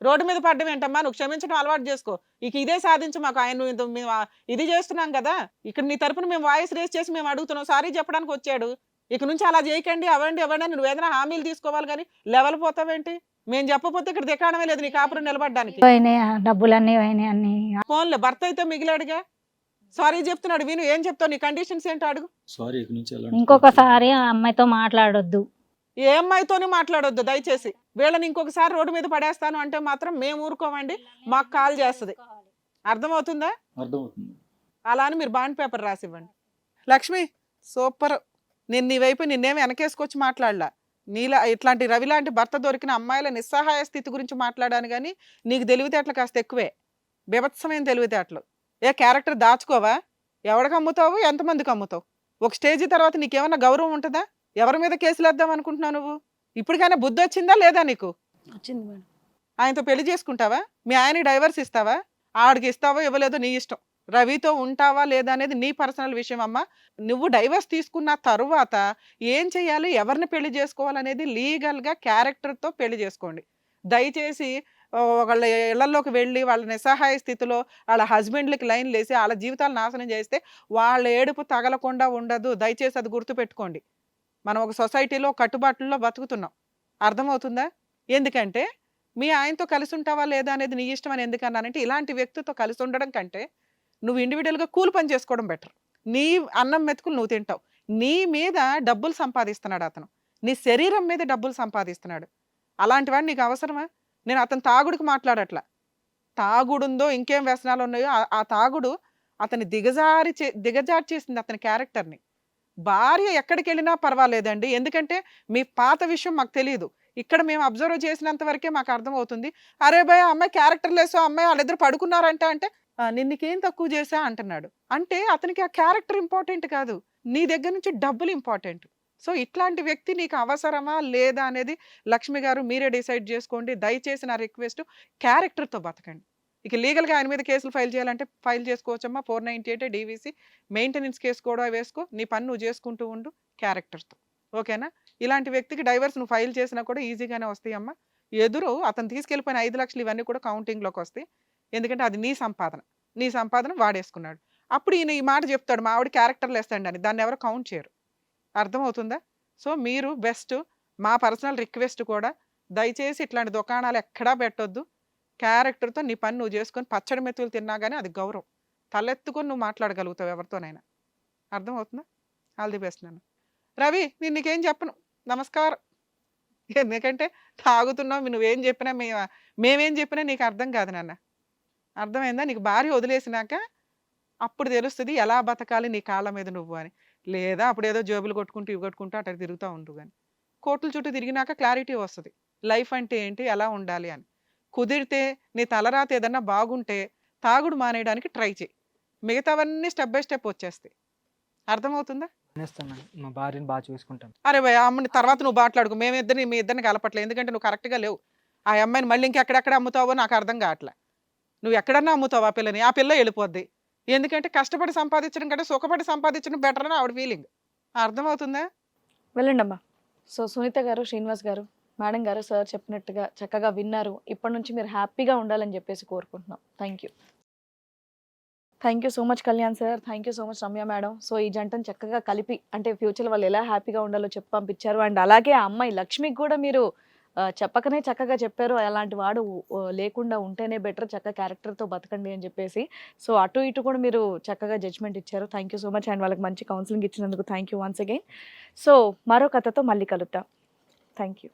రోడ్డు మీద పడ్డం ఏంటమ్మా, నువ్వు క్షమించడం అలవాటు చేసుకో. ఇక ఇదే సాధించు మాకు. ఆయన మేము ఇది చేస్తున్నాం కదా, ఇక్కడ నీ తరపున మేము వాయిస్ రేస్ చేసి మేము అడుగుతున్నాం, సారీ చెప్పడానికి వచ్చాడు. ఇక నుంచి అలా చేయకండి, అవ్వండి అని నువ్వు ఏదైనా హామీలు తీసుకోవాలి కానీ లెవెల్ పోతావేంటి? మేము చెప్పకపోతే ఇక్కడ దిక్కాడమే లేదు నీ కాపురం నిలబడ్డానికి. పోయినాయి డబ్బులన్నీ పోయినాయి అన్ని. ఫోన్లో భర్త అయితే మిగిలాడుగా, సారీ చెప్తున్నాడు, విను. ఏం చెప్తావు, నీ కండిషన్స్ ఏంటో అడుగు. సారీ, ఇక నుంచి ఇంకొకసారి ఆ అమ్మాయితో మాట్లాడొద్దు. ఏ అమ్మాయితోనే మాట్లాడొద్దు దయచేసి. వీళ్ళని ఇంకొకసారి రోడ్డు మీద పడేస్తాను అంటే మాత్రం మేము ఊరుకోమండి, మాకు కాల్ చేస్తుంది. అర్థమవుతుందా? అర్థమవుతుంది. అలా అని మీరు బాండ్ పేపర్ రాసివ్వండి. లక్ష్మి సూపర్. నేను నీ వైపు నిన్నేమి వెనకేసుకొచ్చి మాట్లాడలా. నీలా ఇట్లాంటి రవి లాంటి భర్త దొరికిన అమ్మాయిల నిస్సహాయ స్థితి గురించి మాట్లాడాను కానీ నీకు తెలివితేటలు కాస్త ఎక్కువే, బీభత్సమైన తెలివితేటలు. ఏ క్యారెక్టర్ దాచుకోవా? ఎవడికి అమ్ముతావు, ఎంతమందికి అమ్ముతావు? ఒక స్టేజ్ తర్వాత నీకేమన్నా గౌరవం ఉంటుందా? ఎవరి మీద కేసులు వేద్దాం అనుకుంటున్నావు నువ్వు? ఇప్పటికైనా బుద్ధి వచ్చిందా లేదా నీకు? వచ్చింది మేడం. ఆయనతో పెళ్లి చేసుకుంటావా? మీ ఆయనకి డైవర్స్ ఇస్తావా? ఆవిడకి ఇస్తావో ఇవ్వలేదో నీ ఇష్టం. రవితో ఉంటావా లేదా అనేది నీ పర్సనల్ విషయం అమ్మా. నువ్వు డైవర్స్ తీసుకున్న తరువాత ఏం చేయాలి, ఎవరిని పెళ్లి చేసుకోవాలనేది లీగల్గా క్యారెక్టర్తో పెళ్లి చేసుకోండి. దయచేసి వాళ్ళ ఇళ్లలోకి వెళ్ళి వాళ్ళ నిస్సహాయ స్థితిలో వాళ్ళ హస్బెండ్లకి లైన్లు వేసి వాళ్ళ జీవితాలు నాశనం చేస్తే వాళ్ళ ఏడుపు తగలకుండా ఉండదు. దయచేసి అది గుర్తుపెట్టుకోండి. మనం ఒక సొసైటీలో కట్టుబాట్లలో బతుకుతున్నాం, అర్థమవుతుందా? ఎందుకంటే మీ ఆయనతో కలిసి ఉంటావా లేదా అనేది నీ ఇష్టం అని ఎందుకన్నానంటే, ఇలాంటి వ్యక్తితో కలిసి ఉండడం కంటే నువ్వు ఇండివిజువల్గా కూలి పని చేసుకోవడం బెటర్. నీ అన్నం మెతుకులు నువ్వు తింటావు. నీ మీద డబ్బులు సంపాదిస్తున్నాడు అతను, నీ శరీరం మీద డబ్బులు సంపాదిస్తున్నాడు. అలాంటి వాడు నీకు అవసరమా? నేను అతను తాగుడికి మాట్లాడట్లా. తాగుడుందో ఇంకేం వ్యసనాలు ఉన్నాయో ఆ తాగుడు అతని దిగజారి చేసింది అతని క్యారెక్టర్ని. భార్య ఎక్కడికి వెళ్ళినా పర్వాలేదండి, ఎందుకంటే మీ పాత విషయం మాకు తెలియదు. ఇక్కడ మేము అబ్జర్వ్ చేసినంత వరకే మాకు అర్థమవుతుంది. అరే భయ అమ్మాయి క్యారెక్టర్ లెస్, అమ్మాయి వాళ్ళిద్దరు పడుకున్నారంట అంటే నిన్నకేం తక్కువ చేసా అంటున్నాడు. అంటే అతనికి ఆ క్యారెక్టర్ ఇంపార్టెంట్ కాదు, నీ దగ్గర నుంచి డబ్బులు ఇంపార్టెంట్. సో ఇట్లాంటి వ్యక్తి నీకు అవసరమా లేదా అనేది లక్ష్మి గారు మీరే డిసైడ్ చేసుకోండి. దయచేసి నా రిక్వెస్ట్, క్యారెక్టర్తో బతకండి. ఇక లీగల్గా ఆయన మీద కేసులు ఫైల్ చేయాలంటే ఫైల్ చేసుకోవచ్చమ్మా. 498 డీవీసీ మెయింటెనెన్స్ కేసు కూడా వేసుకో. నీ పని నువ్వు చేసుకుంటూ ఉండు క్యారెక్టర్తో, ఓకేనా? ఇలాంటి వ్యక్తికి డైవర్స్ నువ్వు ఫైల్ చేసినా కూడా ఈజీగానే వస్తాయమ్మా. ఎదురు అతను తీసుకెళ్ళిపోయిన 5 లక్షలు ఇవన్నీ కూడా కౌంటింగ్లోకి వస్తాయి. ఎందుకంటే అది నీ సంపాదన వాడేసుకున్నాడు. అప్పుడు ఈయన ఈ మాట చెప్తాడు, మా ఆవిడ క్యారెక్టర్లు వేస్తాడు అని. దాన్ని ఎవరు కౌంట్ చేయరు. అర్థమవుతుందా? సో మీరు బెస్ట్. మా పర్సనల్ రిక్వెస్ట్ కూడా, దయచేసి ఇట్లాంటి దుకాణాలు ఎక్కడా పెట్టొద్దు. క్యారెక్టర్తో నీ పని నువ్వు చేసుకొని పచ్చడి మెతుకులు తిన్నా కానీ అది గౌరవం. తలెత్తుకొని నువ్వు మాట్లాడగలుగుతావు ఎవరితోనైనా. అర్థమవుతుందా? All the best. నన్ను రవి, నేను నీకేం చెప్పను, నమస్కారం. ఎందుకంటే తాగుతున్నావు, నువ్వేం చెప్పినా మేమేం చెప్పినా నీకు అర్థం కాదు నాన్న. అర్థమైందా? నీకు భార్య వదిలేసినాక అప్పుడు తెలుస్తుంది ఎలా బతకాలి నీ కాళ్ళ మీద నువ్వు అని. లేదా అప్పుడు ఏదో జేబులు కొట్టుకుంటూ ఇవి కొట్టుకుంటూ అట్లా తిరుగుతూ ఉండు. కానీ కోర్టుల చుట్టూ తిరిగినాక క్లారిటీ వస్తుంది, లైఫ్ అంటే ఏంటి, ఎలా ఉండాలి అని. కుదిరితే నీ తలరాత ఏదన్నా బాగుంటే తాగుడు మానేయడానికి ట్రై చేయి. మిగతావన్నీ స్టెప్ బై స్టెప్ వచ్చేస్తాయి. అర్థమవుతుందా? మా భార్యని బాగా చూసుకుంటాను. అరే భయ అమ్మని తర్వాత నువ్వు మాట్లాడుకో. మీ ఇద్దరిని కలపట్లేదు, ఎందుకంటే నువ్వు కరెక్ట్గా లేవు. ఆ అమ్మాయిని మళ్ళీ ఇంకెక్కడెక్కడ అమ్ముతావో నాకు అర్థం కావట్లే. నువ్వు ఎక్కడన్నా అమ్ముతావు ఆ పిల్లని, ఆ పిల్ల వెళ్ళిపోద్ది. ఎందుకంటే కష్టపడి సంపాదించడం కంటే సుఖపడి సంపాదించడం బెటర్ అని ఆవిడ ఫీలింగ్. అర్థమవుతుందా? వెళ్ళండి అమ్మా. సో సునీత గారు, శ్రీనివాస్ గారు, మేడం గారు సార్ చెప్పినట్టుగా చక్కగా విన్నారు. ఇప్పటి నుంచి మీరు హ్యాపీగా ఉండాలని చెప్పేసి కోరుకుంటున్నాం. Thank you. Thank you so much Kalyan sir, thank you so much Ramya madam. So ఈ జంటను చక్కగా కలిపి అంటే ఫ్యూచర్ వాళ్ళు ఎలా హ్యాపీగా ఉండాలో చెప్పి పంపించారు. అండ్ అలాగే ఆ అమ్మాయి లక్ష్మికి కూడా మీరు చెప్పకనే చక్కగా చెప్పారు, అలాంటి వాడు లేకుండా ఉంటేనే బెటర్, చక్కగా క్యారెక్టర్తో బతకండి అని చెప్పేసి. సో అటు ఇటు కూడా మీరు చక్కగా జడ్జ్మెంట్ ఇచ్చారు. Thank you so much. And వాళ్ళకి మంచి కౌన్సిలింగ్ ఇచ్చినందుకు thank you once again. So మరో కథతో మళ్ళీ కలుద్దాం. Thank you.